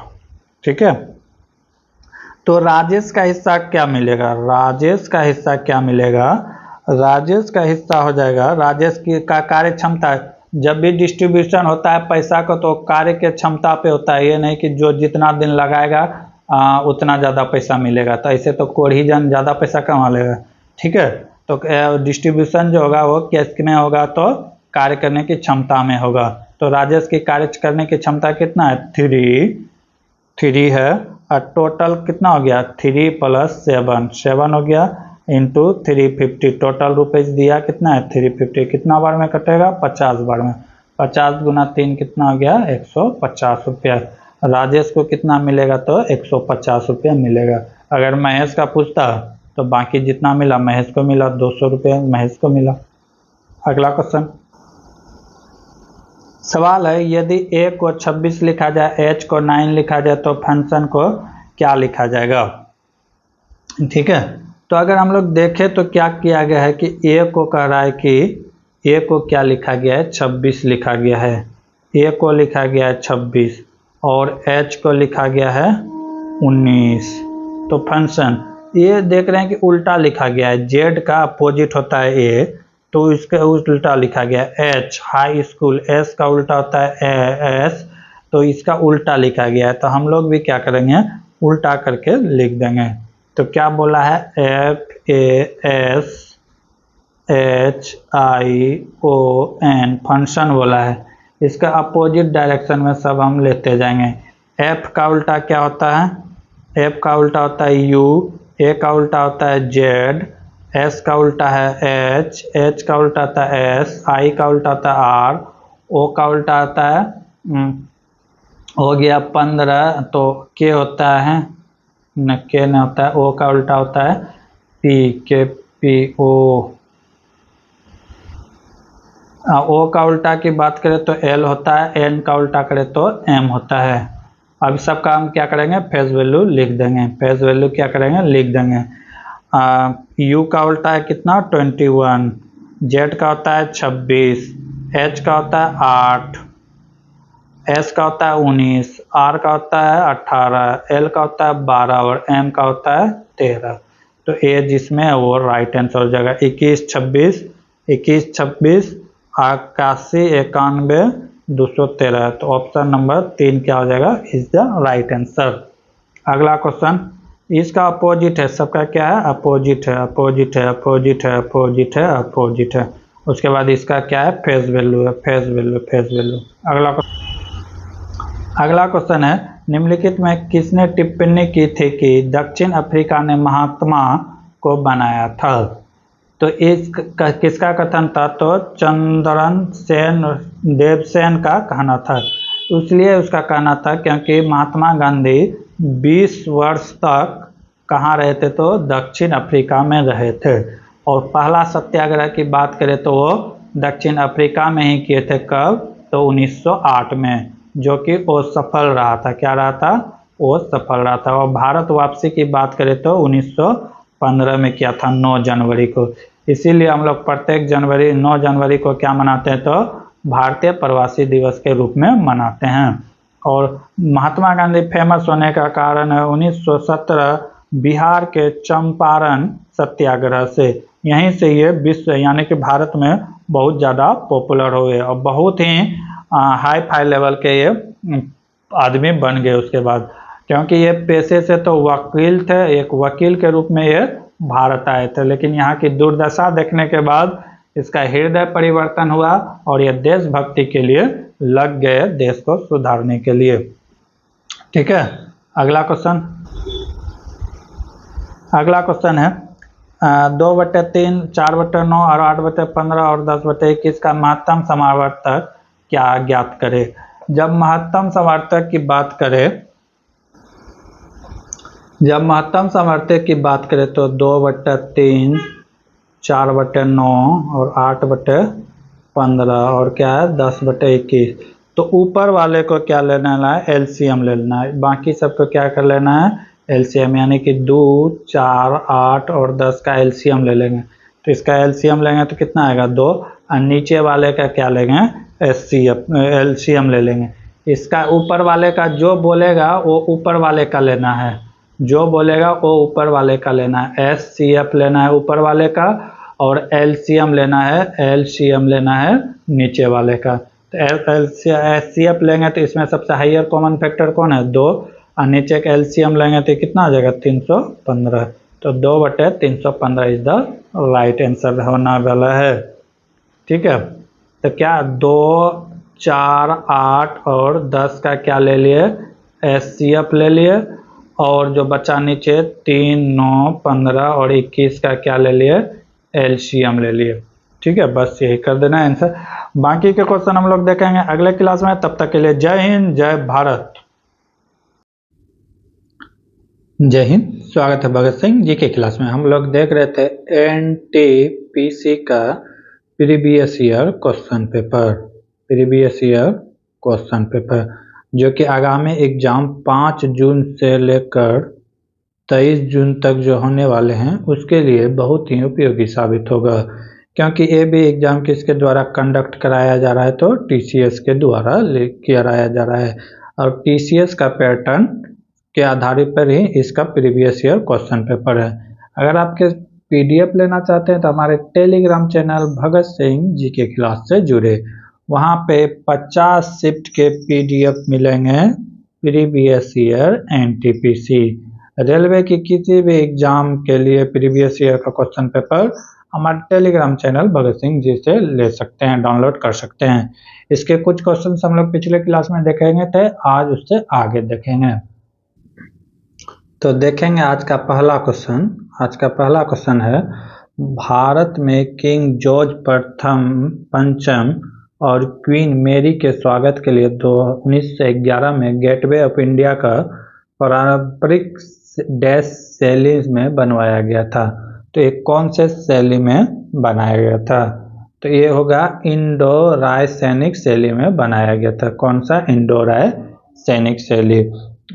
ठीक है। तो राजेश का हिस्सा क्या मिलेगा, राजेश का हिस्सा क्या मिलेगा, राजेश का हिस्सा हो जाएगा, राजेश की का कार्य क्षमता। जब भी डिस्ट्रीब्यूशन होता है पैसा को तो कार्य के क्षमता पे होता है, ये नहीं कि जो जितना दिन लगाएगा उतना ज़्यादा पैसा मिलेगा। तो ऐसे तो कोढ़ी जन ज़्यादा पैसा कमा लेगा, ठीक है। तो डिस्ट्रीब्यूशन जो होगा वो किस में होगा, तो कार्य करने की क्षमता में होगा। तो राजेश की कार्य करने की क्षमता कितना है, 3 है। और टोटल कितना हो गया, 3 + 7 हो गया, इंटू 350। टोटल रुपीज़ दिया कितना है, 350। कितना बार में कटेगा, 50 बार में। 50 × 3 कितना हो गया, 150 रुपया। राजेश को कितना मिलेगा, तो 150 रुपया मिलेगा। अगर महेश का पूछता तो बाकी जितना मिला महेश को मिला, 200 रुपये महेश को मिला। अगला क्वेश्चन, सवाल है, यदि A को 26 लिखा जाए, H को 9 लिखा जाए तो फंक्शन को क्या लिखा जाएगा, ठीक है। तो अगर हम लोग देखें तो क्या किया गया है कि A को कह रहा है कि A को क्या लिखा गया है, 26 लिखा गया है। A को लिखा गया है 26 और H को लिखा गया है 19। तो फंक्शन ये देख रहे हैं कि उल्टा लिखा गया है, Z का अपोजिट होता है A, तो इसका उल्टा लिखा गया है H, हाई स्कूल। S का उल्टा होता है S, तो इसका उल्टा लिखा गया है। तो हम लोग भी क्या करेंगे, उल्टा करके लिख देंगे। तो क्या बोला है, FASHION फंक्शन बोला है। इसका अपोजिट डायरेक्शन में सब हम लेते जाएंगे। F का उल्टा क्या होता है, F का उल्टा होता है U, A का उल्टा होता है Z, S का उल्टा है H, H का उल्टा होता है S, I का उल्टा होता है R, O का उल्टा होता है हो गया 15, तो K होता है न, K नहीं होता है, O का उल्टा होता है P, K P O। O का उल्टा की बात करें तो L होता है, N का उल्टा करें तो M होता है। अब सबका हम क्या करेंगे, फेस वैल्यू लिख देंगे। फेस वैल्यू क्या करेंगे, लिख देंगे। U का उल्टा है कितना, 21, Z का होता है 26, H का होता है 8, S का होता है 19, R का होता है 18, L का होता है 12 और M का होता है 13। तो A जिसमें है वो राइट आंसर हो जाएगा। 21, 26, 21, 26, 81, 91, 213। तो ऑप्शन नंबर 3 क्या हो जाएगा, इज द राइट आंसर। अगला क्वेश्चन, इसका अपोजिट है, सबका क्या है, अपोजिट है, अपोजिट है, अपोजिट है, अपोजिट है, अपोजिट है। उसके बाद इसका क्या है, फेस वैल्यू है, फेस वैल्यू, फेस वैल्यू। अगला क्वेश्चन है, निम्नलिखित में किसने टिप्पणी की थी कि दक्षिण अफ्रीका ने महात्मा को बनाया था। तो इस किसका कथन था, तो चंद्रन सेन देवसेन का कहना था। इसलिए उसका कहना था क्योंकि महात्मा गांधी 20 वर्ष तक कहाँ रहे थे, तो दक्षिण अफ्रीका में रहे थे। और पहला सत्याग्रह की बात करें तो वो दक्षिण अफ्रीका में ही किए थे, कब, तो 1908 में, जो कि वो सफल रहा था। क्या रहा था, वो सफल रहा था। और भारत वापसी की बात करें तो 1915 में किया था, 9 जनवरी को। इसीलिए हम लोग प्रत्येक 9 जनवरी को क्या मनाते हैं, तो भारतीय प्रवासी दिवस के रूप में मनाते हैं। और महात्मा गांधी फेमस होने का कारण है 1917 बिहार के चंपारण सत्याग्रह से। यहीं से ये विश्व यानी कि भारत में बहुत ज़्यादा पॉपुलर हुए और बहुत ही हाई फाई लेवल के ये आदमी बन गए उसके बाद, क्योंकि ये पेशे से तो वकील थे, एक वकील के रूप में ये भारत आए थे, लेकिन यहाँ की दुर्दशा देखने के बाद इसका हृदय परिवर्तन हुआ और ये देशभक्ति के लिए लग गए, देश को सुधारने के लिए। ठीक है, अगला क्वेश्चन है 2/3, 4/9 और 8/15 और 10/21 का महत्तम समावर्तक क्या ज्ञात करे। जब महत्तम समावर्तक की बात करें तो 2/3, 4/9 और 8/15 और क्या है 10/21। तो ऊपर वाले को क्या लेना है, एलसीएम लेना है, बाकी सबको क्या कर लेना है, एलसीएम, यानी कि 2, 4, 8 और 10 का एलसीएम ले लेंगे। तो इसका एलसीएम लेंगे तो कितना आएगा 2, और नीचे वाले का क्या लेंगे, एलसीएम ले लेंगे। इसका ऊपर वाले का जो बोलेगा वो ऊपर वाले का लेना है, जो बोलेगा वो ऊपर वाले का लेना है, एचसीएफ लेना है ऊपर वाले का, और एलसीएम लेना है नीचे वाले का। तो एचसीएफ लेंगे तो इसमें सबसे हाईयर कॉमन फैक्टर कौन है, 2, और नीचे का एलसीएम लेंगे तो कितना आ जाएगा 315। तो 2/315 इज द राइट आंसर होने वाला है। ठीक है, तो क्या 2, 4, 8 और 10 का क्या ले लिए, एचसीएफ ले लिए, और जो बचा नीचे 3, 9, 15 और 21 का क्या ले लिए, एलसीएम ले लिए। ठीक है, बस यही कर देना आंसर। बाकी के क्वेश्चन हम लोग देखेंगे अगले क्लास में, तब तक के लिए जय हिंद, जय भारत। जय हिंद, स्वागत है भगत सिंह जी के क्लास में। हम लोग देख रहे थे एनटीपीसी का प्रीवियस ईयर क्वेश्चन पेपर, जो कि आगामी एग्जाम 5 जून से लेकर 23 जून तक जो होने वाले हैं उसके लिए बहुत ही उपयोगी साबित होगा, क्योंकि ये भी एग्जाम किसके द्वारा कंडक्ट कराया जा रहा है, तो टीसीएस के द्वारा कराया जा रहा है, और टीसीएस का पैटर्न के आधारित पर ही इसका प्रीवियस ईयर क्वेश्चन पेपर है। अगर आपके पीडीएफ लेना चाहते हैं तो हमारे टेलीग्राम चैनल भगत सिंह जी के क्लास से जुड़े, वहाँ पे 50 शिफ्ट के पीडीएफ मिलेंगे प्रीवियस ईयर एनटीपीसी। रेलवे की किसी भी एग्जाम के लिए प्रीवियस ईयर का क्वेश्चन पेपर हमारे टेलीग्राम चैनल भगत सिंह जी से ले सकते हैं, डाउनलोड कर सकते हैं। इसके कुछ क्वेश्चन हम लोग पिछले क्लास में देखेंगे थे, आज उससे आगे देखेंगे। तो देखेंगे आज का पहला क्वेश्चन है, भारत में किंग जॉर्ज पंचम और क्वीन मेरी के स्वागत के लिए 1911 में गेटवे ऑफ इंडिया का पारंपरिक डैश शैली में बनवाया गया था। तो ये कौन से शैली में बनाया गया था, तो ये होगा इंडो राय सैनिक शैली में बनाया गया था। कौन सा, इंडो राय सैनिक शैली।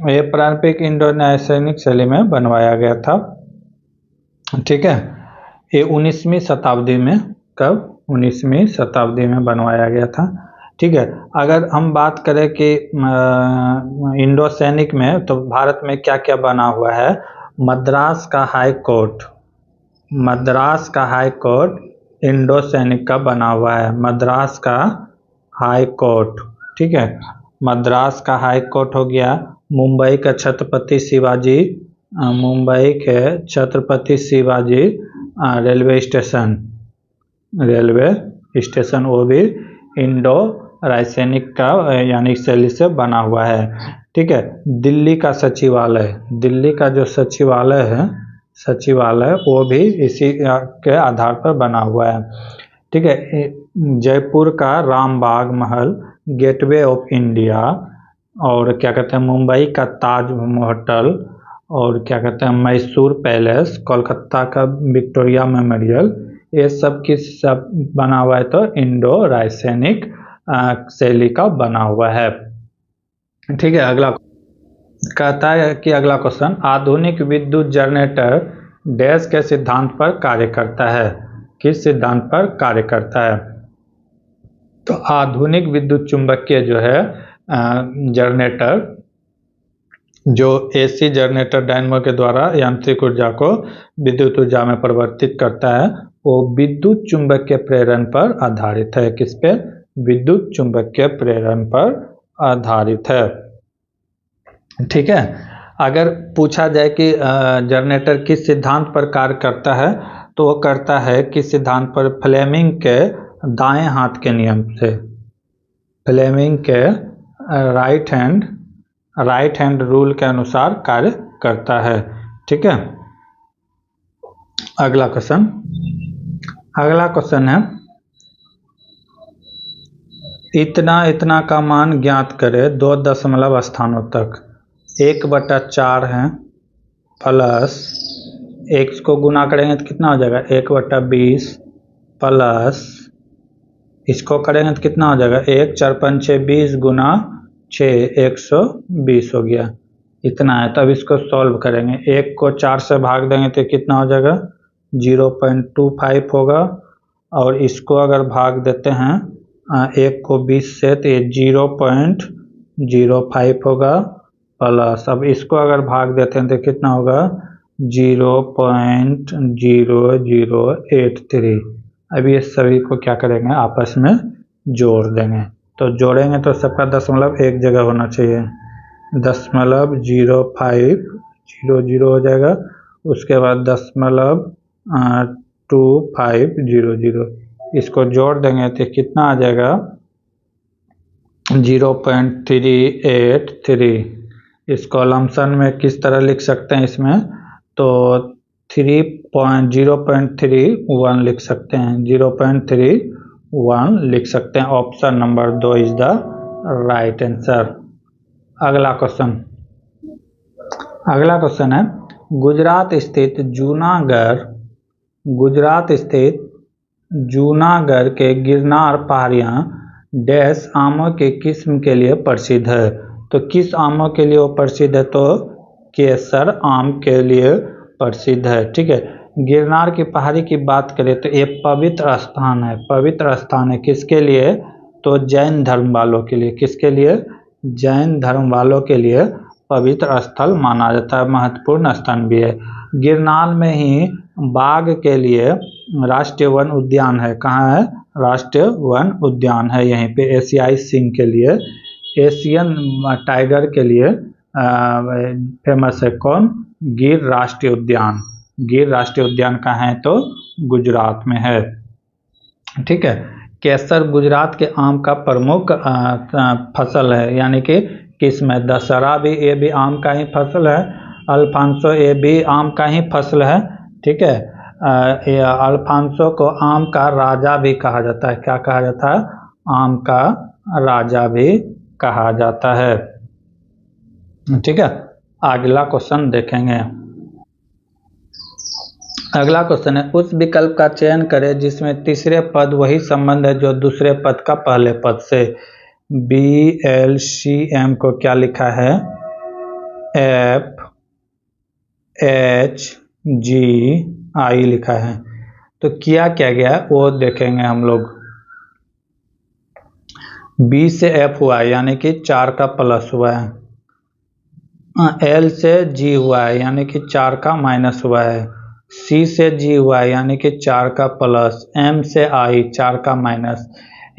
ये पारंपरिक इंडो राय सैनिक शैली में बनवाया गया था। ठीक है, ये 19वीं शताब्दी में, कब, 19वीं शताब्दी में बनवाया गया था। ठीक है, अगर हम बात करें कि इंडो सैनिक में, तो भारत में क्या क्या बना हुआ है, मद्रास का हाई कोर्ट इंडो सैनिक का बना हुआ है, मद्रास का हाई कोर्ट। ठीक है, मद्रास का हाई कोर्ट हो गया। मुंबई के छत्रपति शिवाजी रेलवे स्टेशन वो भी इंडो रायसैनिक का यानी शैली से बना हुआ है। ठीक है, दिल्ली का जो सचिवालय वो भी इसी के आधार पर बना हुआ है। ठीक है, जयपुर का रामबाग महल गेटवे ऑफ इंडिया, और क्या कहते हैं मुंबई का ताज होटल, और क्या कहते हैं मैसूर पैलेस, कोलकाता का विक्टोरिया मेमोरियल, ये सब बना हुआ है तो इंडो रायसैनिक शैली का बना हुआ है। ठीक है, अगला कहता है कि अगला क्वेश्चन, आधुनिक विद्युत जनरेटर डैश के सिद्धांत पर कार्य करता है, किस सिद्धांत पर कार्य करता है। तो आधुनिक विद्युत चुंबकीय जो है जनरेटर जो एसी जनरेटर डायनेमो के द्वारा यांत्रिक ऊर्जा को विद्युत ऊर्जा में परिवर्तित करता है वो विद्युत चुंबकीय प्रेरण पर आधारित है। किस पे? विद्युत चुंबकीय प्रेरण पर आधारित है। ठीक है। अगर पूछा जाए कि जनरेटर किस सिद्धांत पर कार्य करता है तो वो करता है किस सिद्धांत पर? फ्लेमिंग के दाएं हाथ के नियम से, फ्लेमिंग के राइट हैंड रूल के अनुसार कार्य करता है। ठीक है। अगला क्वेश्चन है इतना का मान ज्ञात करे 2 दशमलव स्थानों तक। 1/4 है प्लस x को गुना करेंगे तो कितना हो जाएगा? 1/20 प्लस इसको करेंगे तो कितना हो जाएगा? 1 4 5 6 20 गुना 6 120 हो गया। इतना है। तब इसको सॉल्व करेंगे। 1 को 4 से भाग देंगे तो कितना हो जाएगा? 0.25 होगा। और इसको अगर भाग देते हैं 1 को 20 से तो ये 0.05 होगा प्लस अब इसको अगर भाग देते हैं तो कितना होगा? 0.0083। अब ये सभी को क्या करेंगे? आपस में जोड़ देंगे। तो जोड़ेंगे तो सबका दशमलव एक जगह होना चाहिए। 0.0500 हो जाएगा। उसके बाद 0.2500 इसको जोड़ देंगे तो कितना आ जाएगा? 0.383। इसको लमसम में किस तरह लिख सकते हैं? इसमें तो 0.31 लिख सकते हैं। 0.31 लिख सकते हैं। Option number 2 is the right answer. अगला क्वेश्चन है गुजरात स्थित जूनागढ़ के गिरनार पहाड़ियाँ डैश आमों के किस्म के लिए प्रसिद्ध है। तो किस आमों के लिए वो प्रसिद्ध है? तो केसर आम के लिए प्रसिद्ध है। ठीक है। गिरनार की पहाड़ी की बात करें तो ये पवित्र स्थान है। किसके लिए? तो जैन धर्म वालों के लिए। किसके लिए? जैन धर्म वालों के लिए पवित्र स्थल माना जाता है। महत्वपूर्ण स्थान भी है। गिरनार में ही बाघ के लिए राष्ट्रीय वन उद्यान है। कहाँ है? राष्ट्रीय वन उद्यान है यहीं पे। एशियाई सिंह के लिए, एशियन टाइगर के लिए फेमस है। कौन? गिर राष्ट्रीय उद्यान। गिर राष्ट्रीय उद्यान कहाँ है? तो गुजरात में है। ठीक है। केसर गुजरात के आम का प्रमुख फसल है। यानी कि किस्म है। दशहरा भी ये भी आम का ही फसल है। अल्फांसो ये भी आम का ही फसल है। ठीक है। अल्फांसो को आम का राजा भी कहा जाता है। क्या कहा जाता है? आम का राजा भी कहा जाता है। ठीक है। अगला क्वेश्चन देखेंगे। अगला क्वेश्चन है उस विकल्प का चयन करें जिसमें तीसरे पद वही संबंध है जो दूसरे पद का पहले पद से। BLCM को क्या लिखा है? FHGI लिखा है। तो किया क्या गया वो देखेंगे हम लोग। B से F हुआ है यानी कि 4 का प्लस हुआ है। L से G हुआ है यानी कि 4 का माइनस हुआ है। C से G हुआ है यानी कि 4 का प्लस। M से I 4 का माइनस।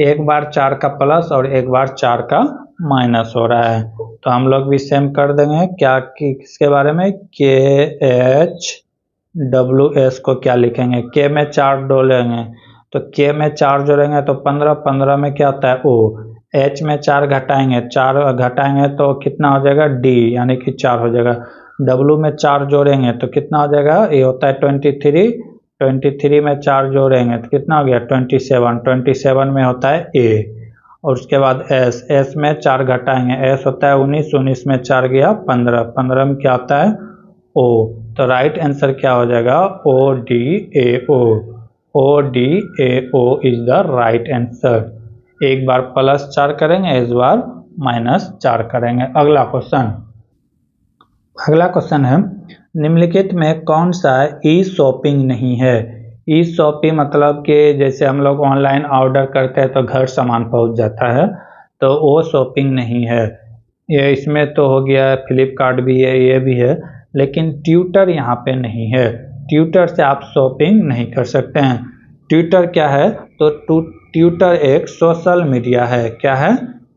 एक बार 4 का प्लस और एक बार 4 का माइनस हो रहा है। तो हम लोग भी सेम कर देंगे। क्या किसके बारे में? KHWS को क्या लिखेंगे? K में 4 जोड़ेंगे तो K में 4 जोड़ेंगे तो 15, 15 में क्या होता है? O। H में 4 घटाएंगे तो कितना हो जाएगा? D यानी कि 4 हो जाएगा। W में 4 जोड़ेंगे तो कितना हो जाएगा? ये होता है 23 में 4 जोड़ेंगे तो कितना हो गया? 27 में होता है A। और उसके बाद S में 4 घटाएंगे, S होता है 19 में 4 गया 15 में क्या होता है? O। तो राइट आंसर क्या हो जाएगा? ODAO is the right answer. एक बार प्लस 4 करेंगे, इस बार माइनस 4 करेंगे। अगला क्वेश्चन है निम्नलिखित में कौन सा ई शॉपिंग नहीं है? ई शॉपिंग मतलब कि जैसे हम लोग ऑनलाइन ऑर्डर करते हैं तो घर सामान पहुंच जाता है, तो वो शॉपिंग नहीं है। ये इसमें तो हो गया, फ्लिपकार्ट भी है, ये भी है, लेकिन ट्विटर यहाँ पे नहीं है। ट्विटर से आप शॉपिंग नहीं कर सकते हैं। ट्विटर क्या है? तो ट्विटर एक सोशल मीडिया है। क्या है?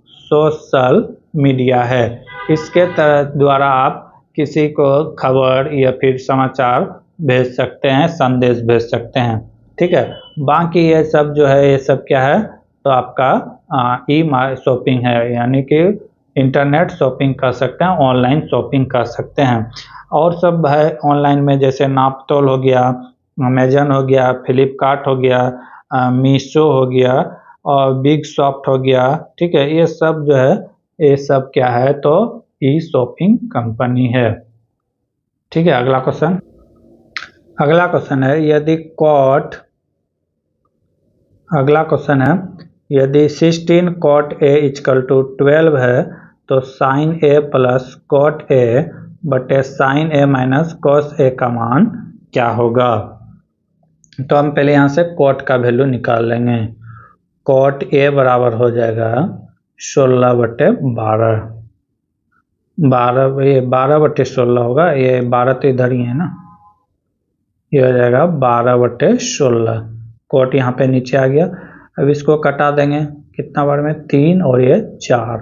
सोशल मीडिया है। इसके द्वारा आप किसी को खबर या फिर समाचार भेज सकते हैं, संदेश भेज सकते हैं। ठीक है। बाकी ये सब जो है, ये सब क्या है? तो आपका ई शॉपिंग है, यानी कि इंटरनेट शॉपिंग कर सकते हैं, ऑनलाइन शॉपिंग कर सकते हैं। और सब है ऑनलाइन में, जैसे नापतोल हो गया, अमेजन हो गया, फ्लिपकार्ट हो गया, मीशो हो गया और बिग सॉफ्ट हो गया। ठीक है। ये सब जो है, ये सब क्या है? तो ई शॉपिंग कंपनी है। ठीक है। अगला क्वेश्चन है, अगला क्वेश्चन है, यदि 16 cot A = 12 है तो sin A plus cot A बटे sin A minus cos A का मान क्या होगा? तो हम पहले यहाँ से cot का वैल्यू निकाल लेंगे। cot A बराबर हो जाएगा 16 बटे 12। ये 12 बटे 16 होगा, ये 12 तो इधर ही है ना, ये हो जाएगा 12 बटे 16। कोट यहाँ पे नीचे आ गया। अब इसको कटा देंगे, कितना बार में? 3 और ये 4।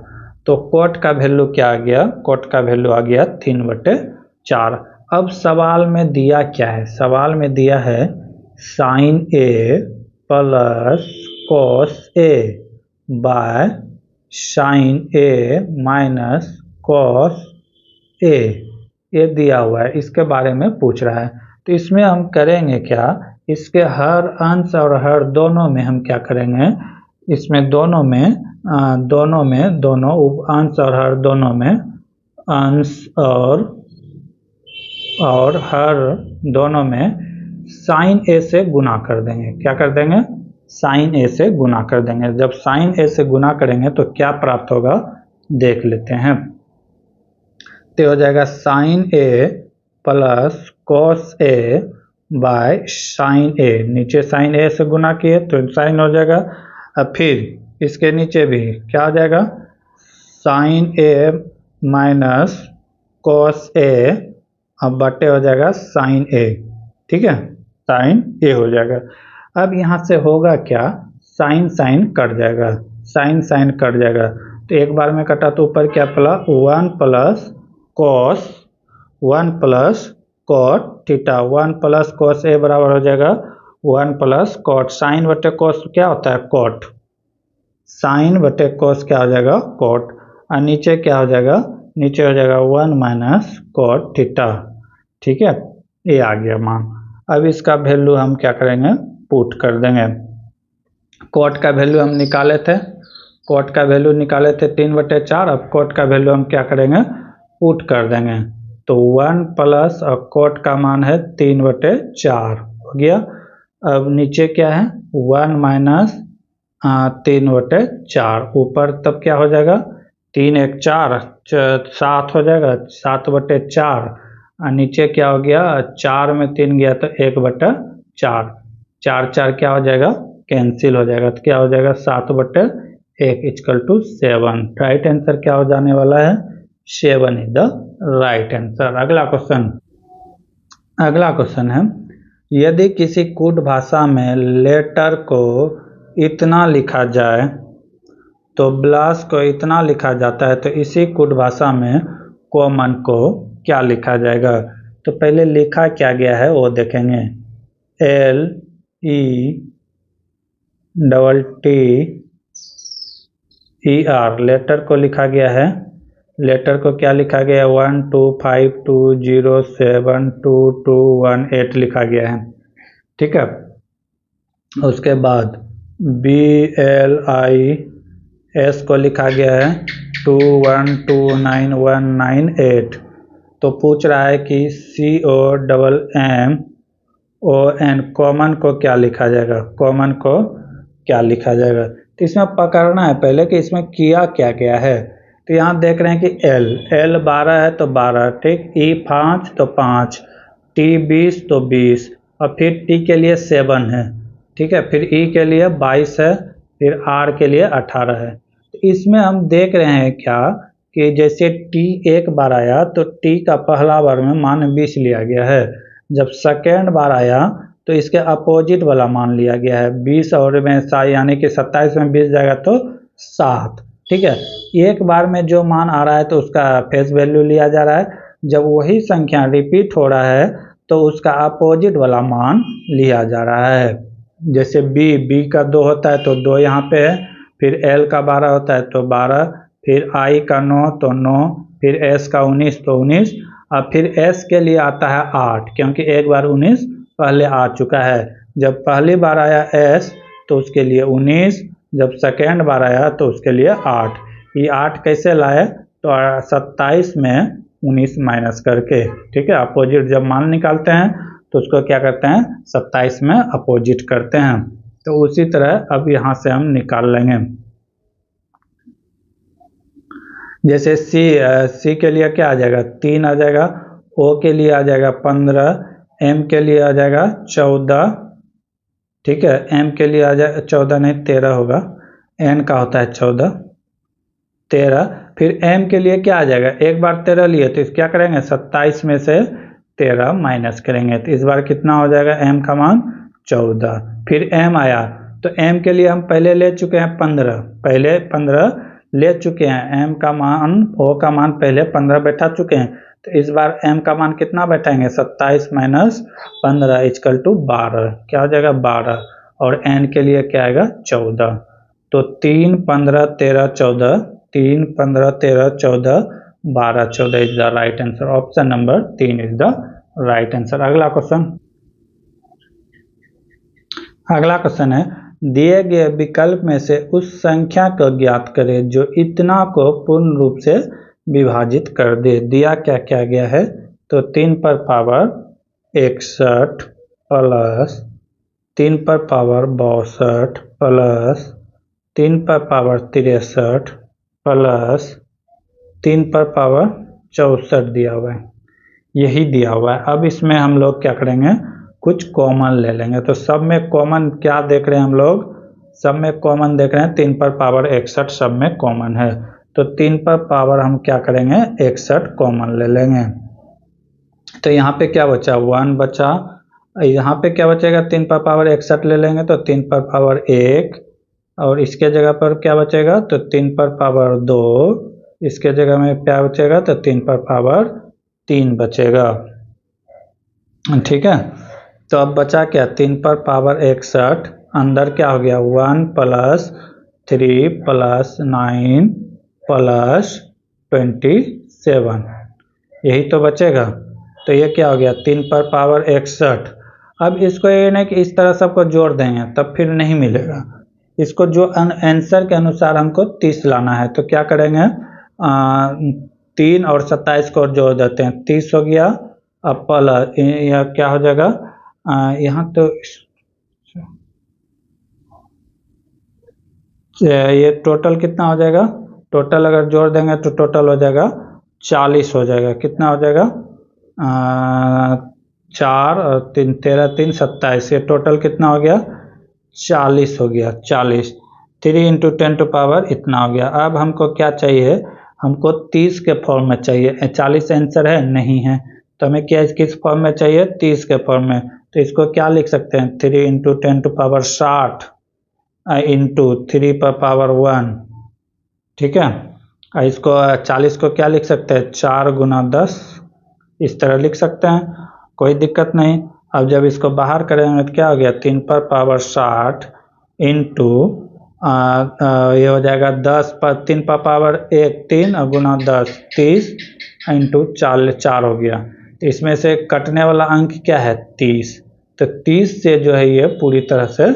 तो कोट का वैल्यू क्या आ गया? कोट का वैल्यू आ गया 3 बटे 4। अब सवाल में दिया क्या है? सवाल में दिया है sine A plus cos A by sine A minus cos A, ये दिया हुआ है, इसके बारे में पूछ रहा है। तो इसमें हम करेंगे क्या? इसके हर अंश और हर दोनों में हम क्या करेंगे? इसमें दोनों अंश और हर दोनों में अंश और हर दोनों में साइन A से गुना कर देंगे। क्या कर देंगे? साइन A से गुना कर देंगे। जब साइन A से गुना करेंगे तो क्या प्राप्त होगा, देख लेते हैं। तो हो जाएगा sine A plus cos A by sine A। नीचे साइन A से गुना किए तो साइन हो जाएगा। अब फिर इसके नीचे भी क्या हो जाएगा? Sine A minus cos A, अब बटे हो जाएगा साइन A। ठीक है, साइन A हो जाएगा। अब यहाँ से होगा क्या? साइन कट जाएगा, साइन कट जाएगा। तो एक बार में कटा तो ऊपर क्या पड़ा? 1 plus cot theta. 1 plus cos A बराबर हो जाएगा 1 प्लस कॉट। साइन बटे कॉस क्या होता है? कॉट। साइन बटे कॉस क्या हो जाएगा? कॉट। और नीचे क्या हो जाएगा? नीचे हो जाएगा 1 माइनस कॉट थीटा। ठीक है, ये आ गया मान। अब इसका वैल्यू हम क्या करेंगे? पुट कर देंगे। कॉट का वैल्यू हम निकाले थे, 3 बटे 4। अब कॉट का वैल्यू हम क्या करेंगे? पुट कर देंगे। तो 1 प्लस और कॉट का मान है 3 बटे 4 हो गया। अब नीचे क्या है? 1 माइनस 3 बटे 4। ऊपर तब क्या हो जाएगा? 3 1 4 7 हो जाएगा, 7 बटे 4। और नीचे क्या हो गया? 4 में 3 गया तो 1 बटे 4। 4 4 क्या हो जाएगा? कैंसिल हो जाएगा। तो क्या हो जाएगा? 7 बटे 1 = 7। राइट आंसर क्या हो जाने वाला है? 7 इज द राइट आंसर। अगला क्वेश्चन है, यदि किसी कूट भाषा में लेटर को इतना लिखा जाए तो ब्लास को इतना लिखा जाता है, तो इसी कूट भाषा में कॉमन को क्या लिखा जाएगा? तो पहले लिखा क्या गया है वो देखेंगे। LETTER लेटर को लिखा गया है। लेटर को क्या लिखा गया है? 125207221 लिखा गया है। ठीक है, उसके बाद BLIS को लिखा गया है 2129198। तो पूछ रहा है कि COMMON कॉमन को क्या लिखा जाएगा? कॉमन को क्या लिखा जाएगा? तो इसमें पकड़ना है पहले कि इसमें किया क्या गया है। तो यहाँ देख रहे हैं कि L 12 है तो 12, ठीक। E 5 तो 5, T 20 तो 20, और फिर T के लिए 7 है, ठीक है। फिर E के लिए 22 है, फिर R के लिए 18 है। तो इसमें हम देख रहे हैं क्या कि जैसे टी एक बार आया तो टी का पहला बार में मान 20 लिया गया है, जब सेकेंड बार आया तो इसके अपोजिट वाला मान लिया गया है 20 और में यानी कि 27 में 20 जाएगा तो 7। ठीक है, एक बार में जो मान आ रहा है तो उसका फेस वैल्यू लिया जा रहा है, जब वही संख्या रिपीट हो रहा है तो उसका अपोजिट वाला मान लिया जा रहा है। जैसे बी का 2 होता है तो 2 यहाँ पे है, फिर एल का 12 होता है तो 12, फिर आई का 9 तो 9, फिर एस का 19 तो 19, और फिर एस के लिए आता है 8 क्योंकि एक बार 19 पहले आ चुका है। जब पहली बार आया एस तो उसके लिए 19, जब सेकेंड बार आया तो उसके लिए 8। ये 8 कैसे लाए तो 27 में 19 माइनस करके। ठीक है, अपोजिट जब मान निकालते हैं तो उसको क्या करते हैं 27 में अपोजिट करते हैं। तो उसी तरह अब यहाँ से हम निकाल लेंगे। जैसे सी के लिए क्या आ जाएगा 3 आ जाएगा, ओ के लिए आ जाएगा 15, एम के लिए आ जाएगा 14। ठीक है, एम के लिए आ जाएगा 14 नहीं 13 होगा, एन का होता है 14 13। फिर एम के लिए क्या आ जाएगा, एक बार 13 लिए तो इस क्या करेंगे 27 में से 13 माइनस करेंगे तो इस बार कितना हो जाएगा एम का मान 14। फिर एम आया तो एम के लिए हम पहले ले चुके हैं 15, पहले 15 ले चुके हैं, एम का मान ओ का मान पहले 15 बैठा चुके हैं, तो इस बार एम का मान कितना बैठाएंगे 27 माइनस 15 इक्वल टू 12, क्या हो जाएगा 12, और एन के लिए क्या आएगा 14। तो 3 15 13 14, 3 15 13 14 12 14 is the right answer. Option number 3 is the right answer. अगला क्वेश्चन है दिए गए विकल्प में से उस संख्या को ज्ञात करें जो इतना को पूर्ण रूप से विभाजित कर दे। दिया क्या क्या गया है तो 3 पर पावर 61 प्लस 3 पर पावर 62 प्लस 3 पर पावर 63 प्लस 3 पर पावर 64 दिया हुआ है, यही दिया हुआ है। अब इसमें हम लोग क्या करेंगे कुछ कॉमन ले लेंगे। तो सब में कॉमन क्या देख रहे हैं हम लोग, सब में कॉमन देख रहे हैं 3 पर पावर 61 सब में कॉमन है, तो 3 पर पावर हम क्या करेंगे 61 कॉमन ले लेंगे। तो यहाँ पे क्या बचा 1 बचा, यहाँ पे क्या बचेगा 3 पर पावर 61 ले लेंगे तो 3 पर पावर 1, और इसके जगह पर क्या बचेगा तो 3 पर पावर 2, इसके जगह में क्या बचेगा तो 3 पर पावर 3 बचेगा। ठीक है, तो अब बचा क्या 3 पर पावर 61, अंदर क्या हो गया 1 प्लस 3 प्लस 9 प्लस 27, यही तो बचेगा। तो ये क्या हो गया 3 पर पावर 61। अब इसको ये नहीं कि इस तरह सबको जोड़ देंगे तब फिर नहीं मिलेगा, इसको जो आंसर के अनुसार हमको 30 लाना है, तो क्या करेंगे 3 और 27 को जोड़ देते हैं 30 हो गया। अब प्लस यह क्या हो जाएगा यहाँ तो ये टोटल कितना हो जाएगा, टोटल अगर जोड़ देंगे तो टोटल हो जाएगा 40 हो जाएगा। कितना हो जाएगा 4 और 3 13 3 27, ये टोटल कितना हो गया 40 हो गया। 40 3 × 10⁻, इतना हो गया। अब हमको क्या चाहिए, हमको 30 के फॉर्म में चाहिए। 40 आंसर है नहीं है, तो हमें क्या किस फॉर्म में चाहिए 30 के फॉर्म में। तो इसको क्या लिख सकते हैं 3 × 10⁻60 इंटू 3 पर पावर 1। ठीक है, इसको 40 को क्या लिख सकते हैं 4 × 10, इस तरह लिख सकते हैं, कोई दिक्कत नहीं। अब जब इसको बाहर करेंगे तो क्या हो गया 3 पर पावर 60 इंटू ये हो जाएगा 10 पर 3 पर पावर 1 3 और गुना 10 30 इंटू 4 हो गया। तो इसमें से कटने वाला अंक क्या है 30, तो 30 से जो है ये पूरी तरह से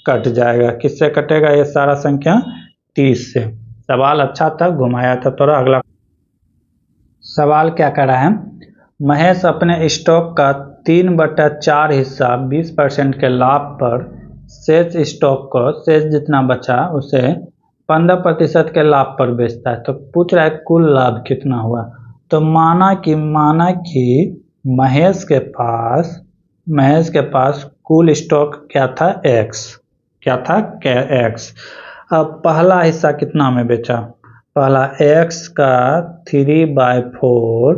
कट जाएगा। किससे कटेगा ये सारा संख्या 30 से। सवाल अच्छा था, घुमाया था थोड़ा। अगला सवाल क्या कर रहा है, महेश अपने स्टॉक का 3/4 हिस्सा 20% के लाभ पर शेष स्टॉक को शेष जितना बचा उसे 15% के लाभ पर बेचता है। तो पूछ रहा है कुल लाभ कितना हुआ। तो माना कि महेश के पास कुल स्टॉक क्या था x, क्या था x। अब पहला हिस्सा कितना में बेचा पहला x का 3/4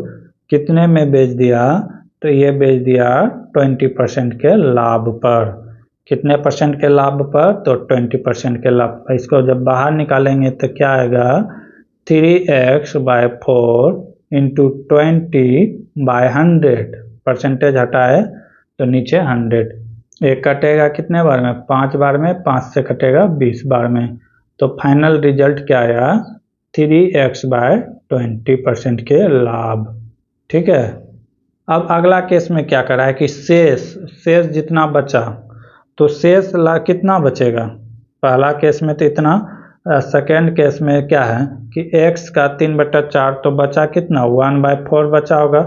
कितने में बेच दिया, तो ये बेच दिया 20% के लाभ पर। कितने परसेंट के लाभ पर, तो 20% के लाभ पर। इसको जब बाहर निकालेंगे तो क्या आएगा, 3x/4 इंटू 20/100, परसेंटेज हटाए तो नीचे 100। एक कटेगा कितने बार में, 5 बार में, 5 से कटेगा 20 बार में। तो फाइनल रिजल्ट क्या आया, 3x/20% के लाभ। ठीक है। अब अगला केस में क्या करा है कि शेष जितना बचा, तो शेष कितना बचेगा। पहला केस में तो इतना, सेकेंड केस में क्या है कि x का 3/4 तो बचा कितना, 1/4 बचा होगा।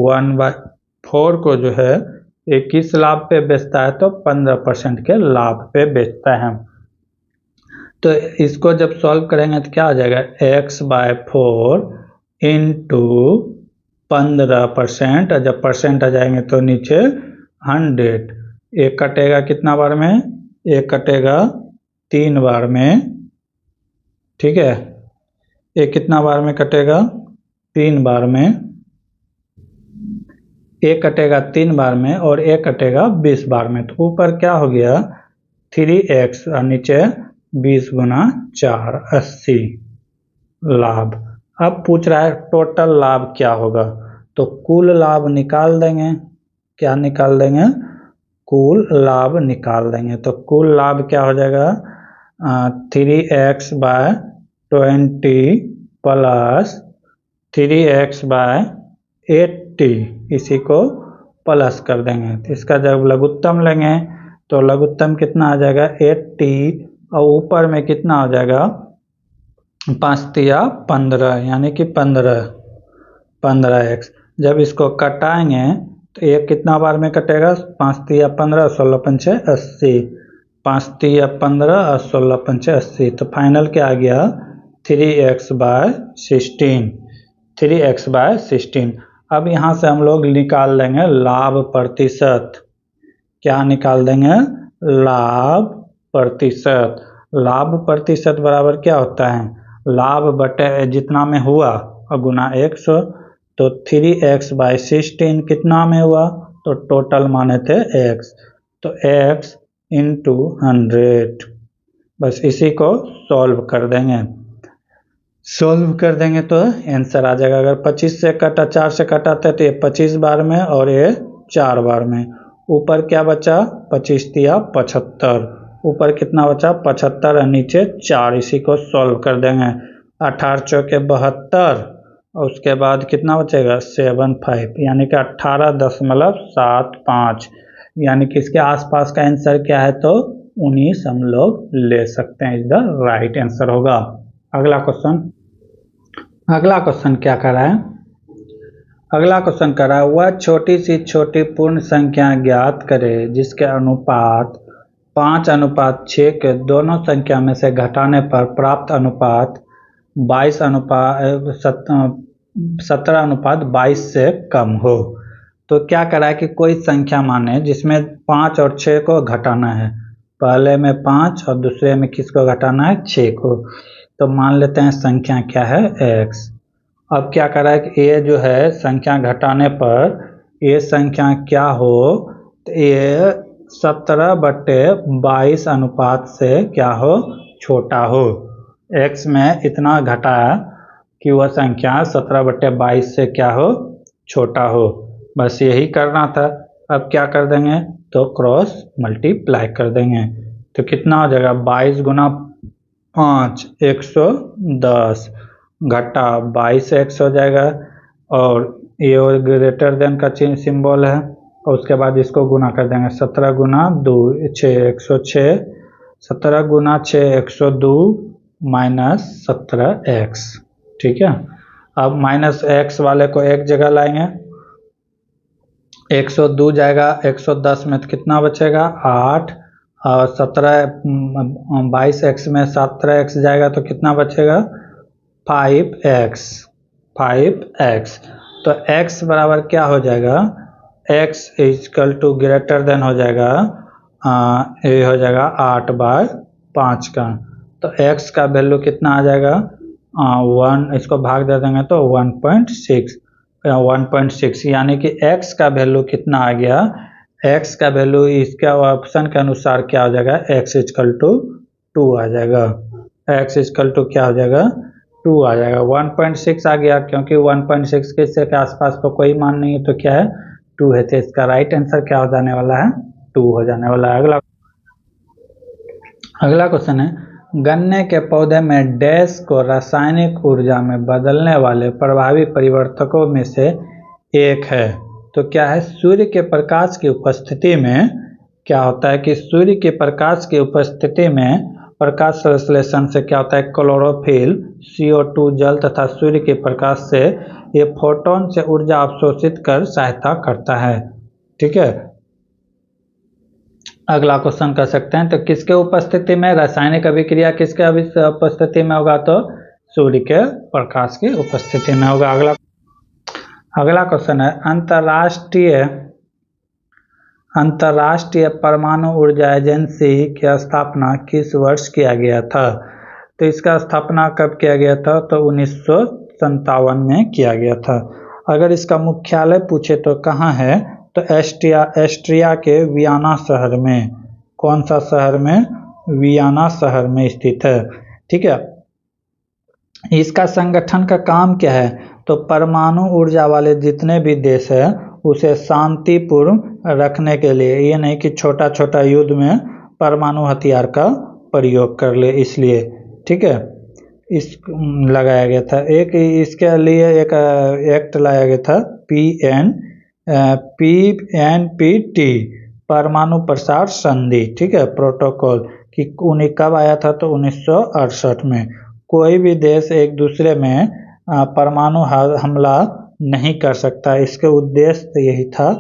1/4 को जो है ये किस लाभ पे बेचता है, तो 15% के लाभ पे बेचता है। तो इसको जब सॉल्व करेंगे तो क्या आ जाएगा, x/4 इंटू 15%, और जब परसेंट आ जाएंगे तो नीचे 100। एक कटेगा कितना बार में, एक कटेगा 3 बार में। ठीक है, एक कितना बार में कटेगा, 3 बार में। एक कटेगा 3 बार में और एक कटेगा 20 बार में। तो ऊपर क्या हो गया, 3x और नीचे 20 गुना 4, 80 लाभ। अब पूछ रहा है टोटल लाभ क्या होगा, तो कुल लाभ निकाल देंगे। क्या निकाल देंगे, कुल लाभ निकाल देंगे। तो कुल लाभ क्या हो जाएगा, 3x/20 प्लस 3x/80, इसी को प्लस कर देंगे। तो इसका जब लघुत्तम लेंगे तो लघुत्तम कितना आ जाएगा, 80, और ऊपर में कितना हो जाएगा, 5 तिया 15, यानी कि 15x। जब इसको कटाएंगे तो एक कितना बार में कटेगा, 5 तिया 15, 16 पंचे 80, 5 तिया 15 और 16 पंचे 80। तो फाइनल क्या आ गया, 3x/16, 3x/16। अब यहाँ से हम लोग निकाल देंगे लाभ प्रतिशत। क्या निकाल देंगे, लाभ प्रतिशत। लाभ प्रतिशत बराबर क्या होता है, लाभ बटे जितना में हुआ और गुना 100। तो 3x/16 कितना में हुआ, तो टोटल माने थे x, तो x इंटू 100। बस इसी को सॉल्व कर देंगे। सॉल्व कर देंगे तो आंसर आ जाएगा। अगर 25 से कटा, 4 से कटाते तो ये 25 बार में और ये 4 बार में। ऊपर क्या बचा, 25 तिया 75, ऊपर कितना बचा, 75 और नीचे 4। इसी को सॉल्व कर देंगे। 18 चौके 72 और उसके बाद कितना बचेगा, 75, यानी कि 18.75, यानी कि इसके आसपास का आंसर क्या है, तो 19 हम लोग ले सकते हैं, इज द राइट आंसर होगा। अगला क्वेश्चन क्या कर रहा है, अगला क्वेश्चन कर रहा है, वह छोटी सी छोटी पूर्ण संख्या ज्ञात करे जिसके अनुपात 5:6 के दोनों संख्या में से घटाने पर प्राप्त अनुपात 17:22 से कम हो। तो क्या करा है कि कोई संख्या माने जिसमें 5 और 6 को घटाना है, पहले में 5 और दूसरे में किसको घटाना है, 6 को। तो मान लेते हैं संख्या क्या है, x। अब क्या करा है कि ये जो है संख्या घटाने पर ये संख्या क्या हो, तो ये 17/22 अनुपात से क्या हो, छोटा हो। x में इतना घटाया कि वह संख्या 17/22 से क्या हो, छोटा हो। बस यही करना था। अब क्या कर देंगे, तो क्रॉस मल्टीप्लाई कर देंगे। तो कितना हो जाएगा, 22 गुना 5 110 घटा 22x हो जाएगा, और ये ग्रेटर देन का चिन्ह सिंबल है, और उसके बाद इसको गुना कर देंगे। 17 गुना 2 6 106, 17 गुना 6 102 माइनस 17x। ठीक है। अब माइनस x वाले को एक जगह लाएंगे, 102 जाएगा 110 में, तो कितना बचेगा 8, और 22x में 17x जाएगा तो कितना बचेगा 5x। तो x बराबर क्या हो जाएगा, x equal to greater than हो जाएगा, ये हो जाएगा 8/5 का। तो x का वैल्यू कितना आ जाएगा, 1 इसको भाग दे देंगे तो 1.6 यानी कि x का वैल्यू कितना आ गया, x का वैल्यू इसका ऑप्शन के अनुसार क्या हो जाएगा, x इक्वल टू 2 आ जाएगा, x इक्वल टू क्या हो जाएगा 2 आ जाएगा। 1.6 आ गया क्योंकि 1.6 के आसपास तो कोई मान नहीं है तो क्या है 2 है, तो इसका राइट आंसर क्या हो जाने वाला है 2 हो जाने वाला है। अगला क्वेश्चन है गन्ने के पौधे में डैश को रासायनिक ऊर्जा में बदलने वाले प्रभावी परिवर्तकों में से एक है, तो क्या है सूर्य के प्रकाश की उपस्थिति में क्या होता है कि सूर्य के प्रकाश की उपस्थिति में प्रकाश संश्लेषण से क्या होता है क्लोरोफिल CO2 जल तथा सूर्य के प्रकाश से ये फोटोन से ऊर्जा अवशोषित कर सहायता करता है। ठीक है, अगला क्वेश्चन कर सकते हैं तो किसके उपस्थिति में रासायनिक अभिक्रिया किसके उपस्थिति में होगा, तो सूर्य के प्रकाश की उपस्थिति में होगा। अगला क्वेश्चन है अंतर्राष्ट्रीय परमाणु ऊर्जा एजेंसी की स्थापना किस वर्ष किया गया था, तो इसका स्थापना कब किया गया था, तो 1957 में किया गया था। अगर इसका मुख्यालय पूछे तो कहाँ है, तो ऑस्ट्रिया के वियना शहर में, कौन सा शहर में, वियना शहर में स्थित है। ठीक है, इसका संगठन का काम क्या है, तो परमाणु ऊर्जा वाले जितने भी देश है उसे शांतिपूर्ण रखने के लिए, ये नहीं कि छोटा छोटा युद्ध में परमाणु हथियार का प्रयोग कर ले, इसलिए ठीक है इस लगाया गया था। एक इसके लिए एक एक्ट लाया गया था PNPT परमाणु प्रसार संधि, ठीक है प्रोटोकॉल, कि उन्हें कब आया था, तो 1968 में। कोई भी देश एक दूसरे में परमाणु हमला नहीं कर सकता, इसके उद्देश्य यही था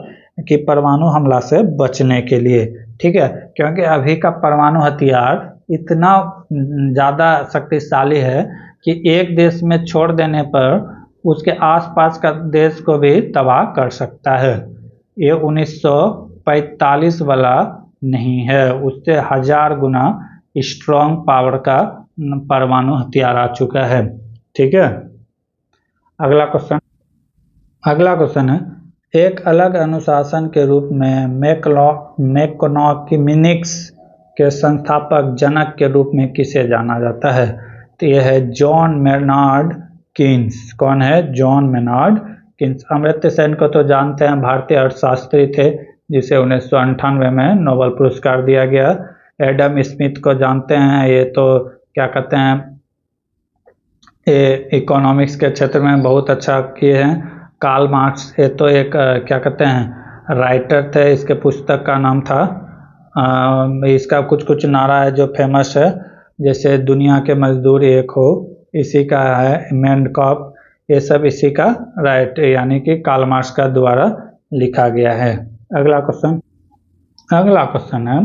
कि परमाणु हमला से बचने के लिए। ठीक है, क्योंकि अभी का परमाणु हथियार इतना ज़्यादा शक्तिशाली है कि एक देश में छोड़ देने पर उसके आसपास का देश को भी तबाह कर सकता है। ये 1945 वाला नहीं है, उससे 1000 गुना स्ट्रॉन्ग पावर का परमाणु हथियार आ चुका है। ठीक है, अगला क्वेश्चन है एक अलग अनुशासन के रूप में मैक्रोइकॉनॉमिक्स के संस्थापक जनक के रूप में किसे जाना जाता है, तो यह है जॉन मेनार्ड कीन्स। कौन है, John Maynard Keynes. Amartya Sen को तो जानते हैं, भारतीय अर्थशास्त्री थे जिसे 1998 में नोबेल पुरस्कार दिया गया। एडम स्मिथ को जानते हैं, ये तो क्या कहते हैं इकोनॉमिक्स के क्षेत्र में बहुत अच्छा किए हैं। कार्ल मार्क्स, ये तो एक क्या कहते हैं राइटर थे, इसके पुस्तक का नाम था इसका कुछ नारा है जो फेमस है, जैसे दुनिया के मजदूर एक हो, इसी का है मेनकॉफ, ये सब इसी का राइट यानी कि कार्ल मार्क्स का द्वारा लिखा गया है। अगला क्वेश्चन है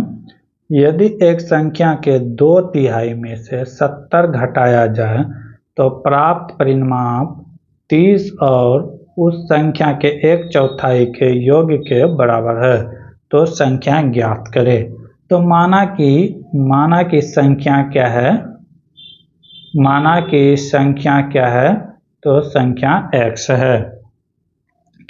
यदि एक संख्या के 2/3 में से 70 घटाया जाए तो प्राप्त परिणाम 30 और उस संख्या के 1/4 के योग के बराबर है, तो संख्या ज्ञात करें। तो माना कि संख्या क्या है, तो संख्या x है।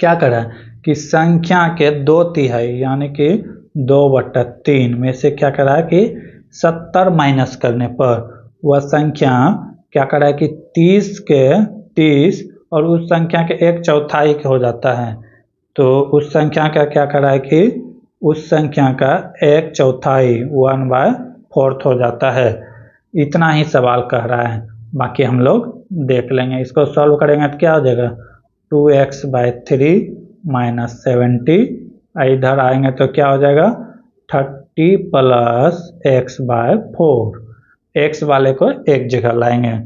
क्या करें कि संख्या के 2/3 यानी कि 2/3 में से क्या करा है कि 70 माइनस करने पर वह संख्या क्या करा है कि 30 और उस संख्या के 1/4 के हो जाता है, तो उस संख्या का क्या करा है कि उस संख्या का 1/4 1/4 हो जाता है। इतना ही सवाल कह रहा है, बाकी हम लोग देख लेंगे। इसको सॉल्व करेंगे तो क्या हो जाएगा 2x/3 - 70, इधर आएंगे तो क्या हो जाएगा 30 + x/4। x वाले को एक जगह लाएंगे,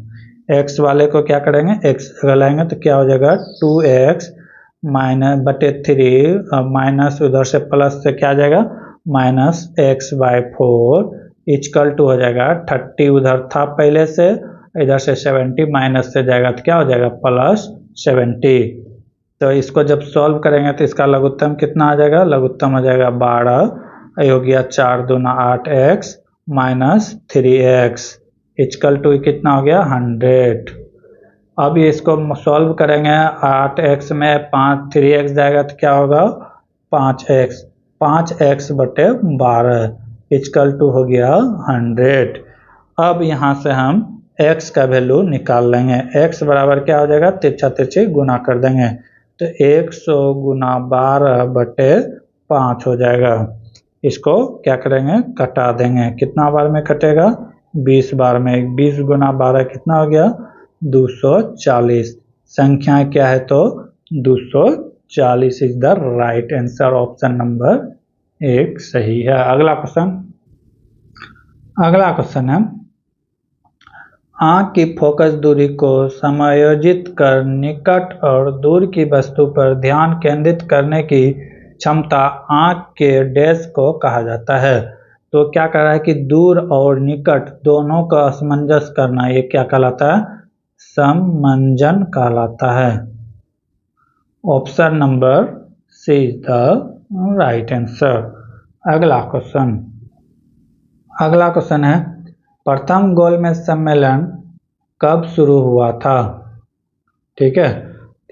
x वाले को क्या करेंगे x जगह लाएंगे तो क्या हो जाएगा 2x -/3 माइनस उधर से प्लस से क्या आ जाएगा -x/4 इक्वल टू हो जाएगा 30 उधर था पहले से, इधर से 70 माइनस से जाएगा तो क्या हो जाएगा +70। तो इसको जब सॉल्व करेंगे तो इसका लघुत्तम कितना आ जाएगा, लघुत्तम हो जाएगा 12, हो गया 4 दूना 8x - 3x इक्वल टू कितना हो गया 100। अब ये इसको सॉल्व करेंगे, 8x में 3x जाएगा तो क्या होगा 5x, 5x बटे 12 इक्वल टू हो गया 100। अब यहाँ से हम x का वैल्यू निकाल लेंगे। x बराबर क्या हो जाएगा, तिरछा तिरछी गुना कर देंगे तो 100 गुना 12 बटे 5 हो जाएगा। इसको क्या करेंगे, कटा देंगे। कितना बार में कटेगा, 20 बार में। 20 गुना 12 कितना हो गया, 240। संख्या क्या है तो 240 is the right answer. Option number 1 सही है। अगला क्वेश्चन है, आंख की फोकस दूरी को समायोजित कर निकट और दूर की वस्तु पर ध्यान केंद्रित करने की क्षमता आंख के डैश को कहा जाता है। तो क्या कह रहा है कि दूर और निकट दोनों का असमंजस करना, ये क्या कहलाता है, समंजन कहलाता है। Option number C is the right answer. अगला क्वेश्चन है, प्रथम गोलमेज सम्मेलन कब शुरू हुआ था। ठीक है,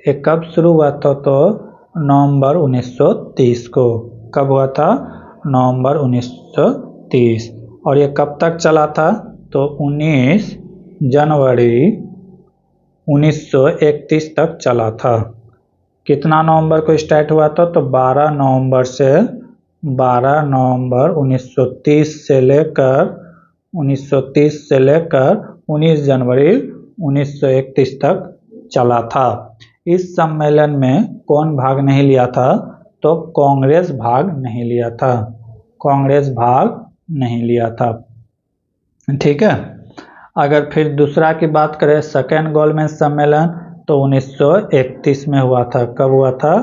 ये कब शुरू हुआ था तो नवंबर 1930 को। कब हुआ था, नवंबर 1930। और ये कब तक चला था तो 19 जनवरी 1931 तक चला था। कितना नवंबर को स्टार्ट हुआ था तो 12 नवंबर 1930 से लेकर 19 जनवरी 1931 तक चला था। इस सम्मेलन में कौन भाग नहीं लिया था तो कांग्रेस भाग नहीं लिया था। कांग्रेस भाग नहीं लिया था। ठीक है, अगर फिर दूसरा की बात करें, सेकेंड गोलमेज सम्मेलन तो 1931 में हुआ था। कब हुआ था,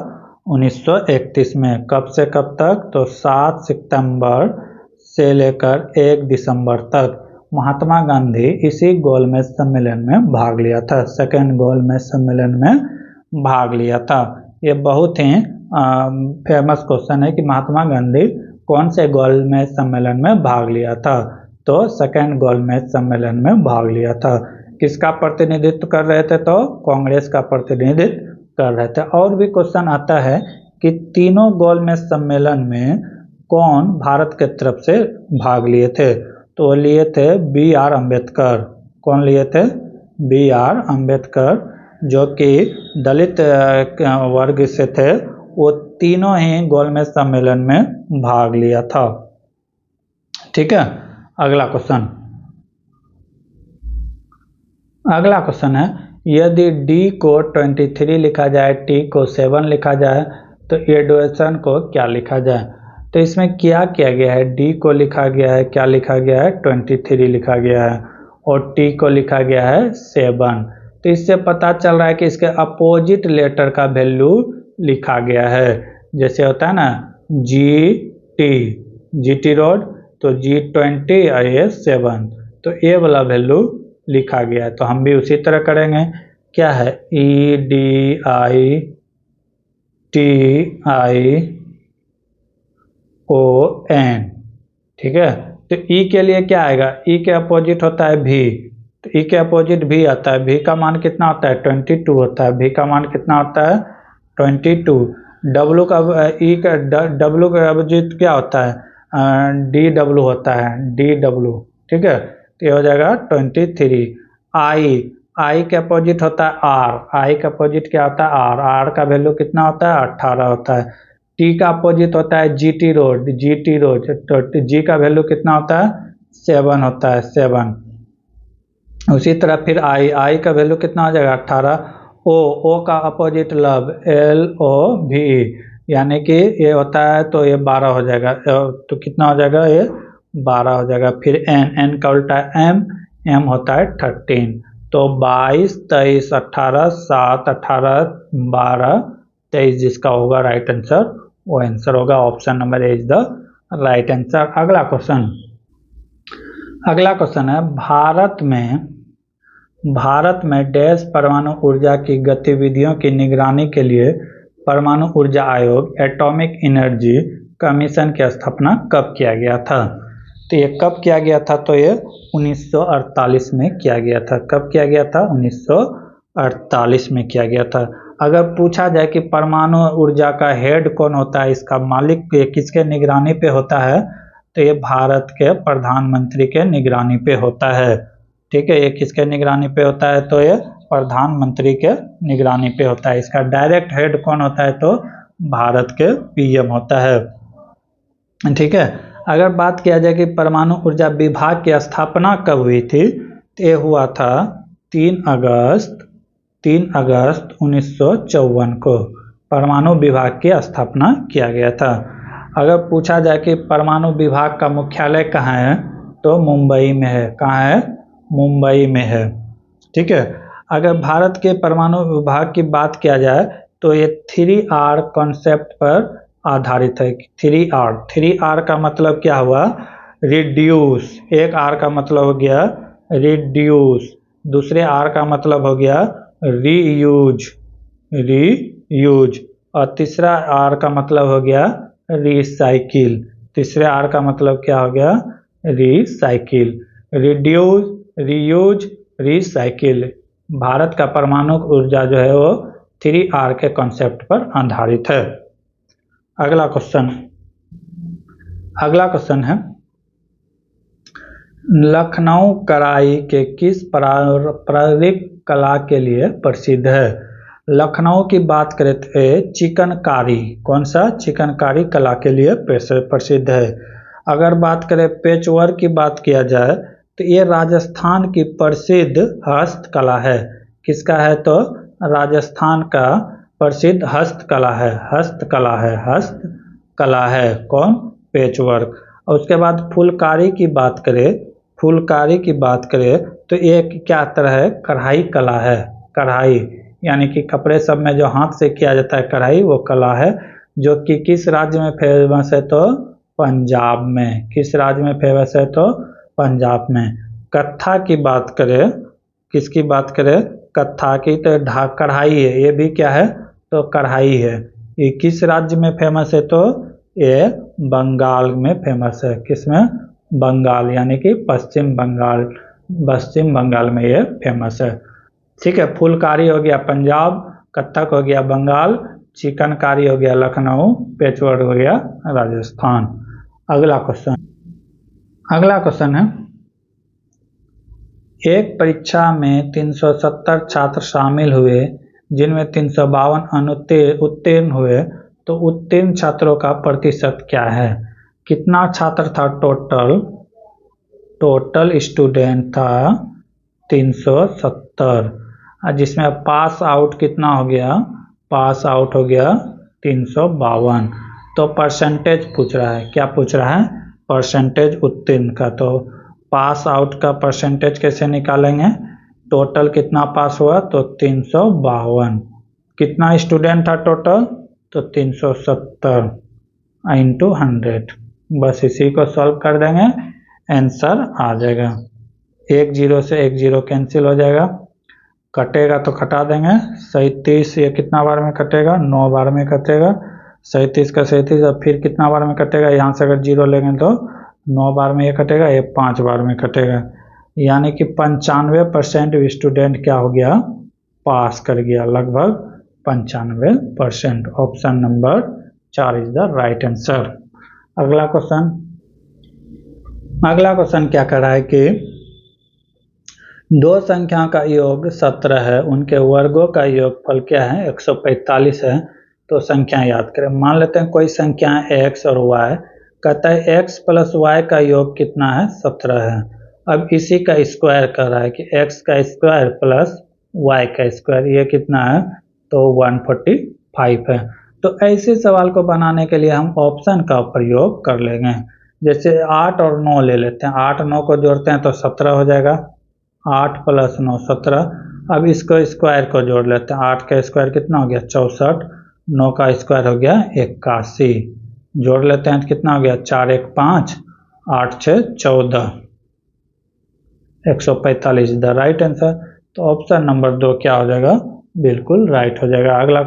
1931 में। कब से कब तक तो 7 सितंबर से लेकर 1 दिसंबर तक महात्मा गांधी इसी गोलमेज सम्मेलन में भाग लिया था। सेकेंड गोलमेज सम्मेलन में भाग लिया था। ये बहुत ही फेमस क्वेश्चन है कि महात्मा गांधी कौन से गोलमेज सम्मेलन में भाग लिया था तो सेकेंड गोलमेज सम्मेलन में भाग लिया था। किसका प्रतिनिधित्व कर रहे थे तो कांग्रेस का प्रतिनिधित्व कर रहे थे। और भी क्वेश्चन आता है कि तीनों गोलमेज सम्मेलन में कौन भारत के तरफ से भाग लिए थे तो लिए थे B.R. अम्बेडकर। कौन लिए थे, B.R. अम्बेडकर, जो कि दलित वर्ग से थे। वो तीनों ही गोलमेज सम्मेलन में भाग लिया था। ठीक है, अगला क्वेश्चन है, यदि D को 23 लिखा जाए, T को 7 लिखा जाए तो एडुएशन को क्या लिखा जाए। तो इसमें क्या किया गया है, D को लिखा गया है, क्या लिखा गया है 23 लिखा गया है, और T को लिखा गया है 7। तो इससे पता चल रहा है कि इसके अपोजिट लेटर का वैल्यू लिखा गया है। जैसे होता है ना GT रोड तो G20 और ये 7, तो ये वाला वैल्यू लिखा गया है। तो हम भी उसी तरह करेंगे। क्या है, EDITION। ठीक है, तो E के लिए क्या आएगा, E के अपोजिट होता है V, तो E के अपोजिट V आता है। V का मान कितना होता है 22 होता है। V का मान कितना होता है 22। W का W का अपोजिट क्या होता है, DW होता है, DW। ठीक है, तो ये हो जाएगा 23। I के अपोजिट होता है R, I का अपोजिट क्या होता है R का वैल्यू कितना होता है 18 होता है। T का अपोजिट होता है GT रोड, तो G का वैल्यू कितना होता है 7 होता है, 7। उसी तरह फिर I का वैल्यू कितना हो जाएगा 18। O का अपोजिट लव, LOVE, यानी कि ये होता है तो ये 12 हो जाएगा। तो कितना हो जाएगा, ये 12 हो जाएगा। फिर N का उल्टा M होता है 13। तो 22, 23, 18, 7, 18, 12, 23 जिसका होगा राइट आंसर वो आंसर होगा। Option number is the right answer. अगला क्वेश्चन है, भारत में डैश परमाणु ऊर्जा की गतिविधियों की निगरानी के लिए परमाणु ऊर्जा आयोग एटॉमिक एनर्जी कमीशन की स्थापना कब किया गया था। तो ये कब किया गया था तो ये 1948 में किया गया था। कब किया गया था, 1948 में किया गया था। अगर पूछा जाए कि परमाणु ऊर्जा का हेड कौन होता है, इसका मालिक किसके निगरानी पे होता है, तो ये भारत के प्रधानमंत्री के निगरानी पे होता है। ठीक है, ये किसके निगरानी पे होता है, तो ये प्रधानमंत्री के निगरानी पे होता है। इसका डायरेक्ट हेड कौन होता है, तो भारत के पीएम होता है। ठीक है, अगर बात किया जाए कि परमाणु ऊर्जा विभाग की स्थापना कब हुई थी, तो ये हुआ था 3 अगस्त 1954 को परमाणु विभाग की स्थापना किया गया था। अगर पूछा जाए कि परमाणु विभाग का मुख्यालय कहाँ है, तो मुंबई में है। कहाँ है, मुंबई में है। ठीक है, अगर भारत के परमाणु विभाग की बात किया जाए तो ये 3R कॉन्सेप्ट पर आधारित है। 3R का मतलब क्या हुआ, रिड्यूस। एक R का मतलब हो गया रिड्यूस, दूसरे R का मतलब हो गया रीयूज, और तीसरा R का मतलब हो गया रिसाइकिल। तीसरे R का मतलब क्या हो गया, recycle. Reduce, reuse, recycle. Bharat का परमाणु ऊर्जा जो है वो 3R के कॉन्सेप्ट पर आधारित है। अगला क्वेश्चन है, लखनऊ कढ़ाई के किस पारंपरिक कला के लिए प्रसिद्ध है। लखनऊ की बात करें तो चिकनकारी, कौन सा, चिकनकारी कला के लिए प्रसिद्ध है। अगर बात करें पेचवर्क की बात किया जाए तो ये राजस्थान की प्रसिद्ध हस्तकला है। किसका है, तो राजस्थान का प्रसिद्ध हस्तकला है। कौन, पेचवर्क। और उसके बाद फुलकारी की बात करें तो ये क्या तरह है, कढ़ाई कला है। कढ़ाई यानी कि कपड़े सब में जो हाथ से किया जाता है कढ़ाई, वो कला है, जो कि किस राज्य में फेमस है, तो पंजाब में। किस राज्य में फेमस है, तो पंजाब में। कत्था की बात करें, किसकी बात करें, कत्था की, तो कढ़ाई है। ये भी क्या है, तो कढ़ाई है। ये किस राज्य में फेमस है, तो ये बंगाल में फेमस है। किसमें, बंगाल, यानी कि पश्चिम बंगाल में ये फेमस है। ठीक है, फुलकारी हो गया पंजाब, कथक हो गया बंगाल, चिकनकारी हो गया लखनऊ, पेचवर्क हो गया राजस्थान। अगला क्वेश्चन है, एक परीक्षा में 370 छात्र शामिल हुए जिनमें 352 उत्तीर्ण हुए, तो उत्तीर्ण छात्रों का प्रतिशत क्या है। कितना छात्र था, टोटल स्टूडेंट था 370, जिसमें पास आउट कितना हो गया, पास आउट हो गया 352। तो परसेंटेज पूछ रहा है, क्या पूछ रहा है, परसेंटेज उत्तीर्ण का। तो पास आउट का परसेंटेज कैसे निकालेंगे, टोटल कितना पास हुआ, तो 352। कितना स्टूडेंट था टोटल, तो 370 इंटू 100। बस इसी को सॉल्व कर देंगे, आंसर आ जाएगा। 1 0 से 1 0 कैंसिल हो जाएगा, कटेगा तो कटा देंगे। 37 ये कितना बार में कटेगा, 9 बार में कटेगा। 37 का 37, अब फिर कितना बार में कटेगा, यहाँ से अगर 0 लेंगे तो 9 बार में ये कटेगा, ये 5 बार में कटेगा। यानी कि 95% स्टूडेंट क्या हो गया, पास कर गया, लगभग 95%। Option number 4 is the right answer. अगला क्वेश्चन क्या कर रहा है कि दो संख्या का योग 17 है, उनके वर्गों का योगफल क्या है, 145 है। तो संख्या याद करें। मान लेते हैं कोई संख्या है x और y, कहता है x प्लस y का योग कितना है, 17 है। अब इसी का स्क्वायर कर रहा है कि x का स्क्वायर प्लस y का स्क्वायर, ये कितना है, तो 145 है। तो ऐसे सवाल को बनाने के लिए हम ऑप्शन का प्रयोग कर लेंगे। जैसे 8 और 9 ले लेते हैं, 8 9 को जोड़ते हैं तो 17 हो जाएगा, 8 प्लस 9 17। अब इसको स्क्वायर को जोड़ लेते हैं, 8 का स्क्वायर कितना हो गया, 64, 9 का स्क्वायर हो गया 81, जोड़ लेते हैं तो कितना हो गया, 4 1 5, 8 6 14, 145 द राइट आंसर। तो ऑप्शन नंबर 2 क्या हो जाएगा, बिल्कुल राइट हो जाएगा। अगला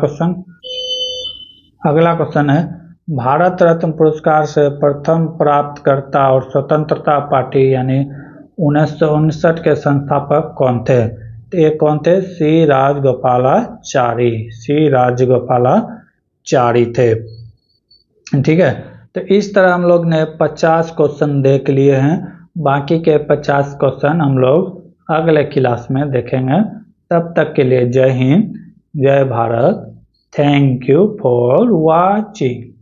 क्वेश्चन है, भारत रत्न पुरस्कार से प्रथम प्राप्तकर्ता और स्वतंत्रता पार्टी यानी 1959 के संस्थापक कौन थे। तो ये कौन थे? सी राजगोपालाचारी, सी राजगोपालाचारी थे। ठीक है, तो इस तरह हम लोग ने 50 क्वेश्चन देख लिए हैं। बाकी के 50 क्वेश्चन हम लोग अगले क्लास में देखेंगे। तब तक के लिए जय हिंद, जय Bharat. Thank you for watching.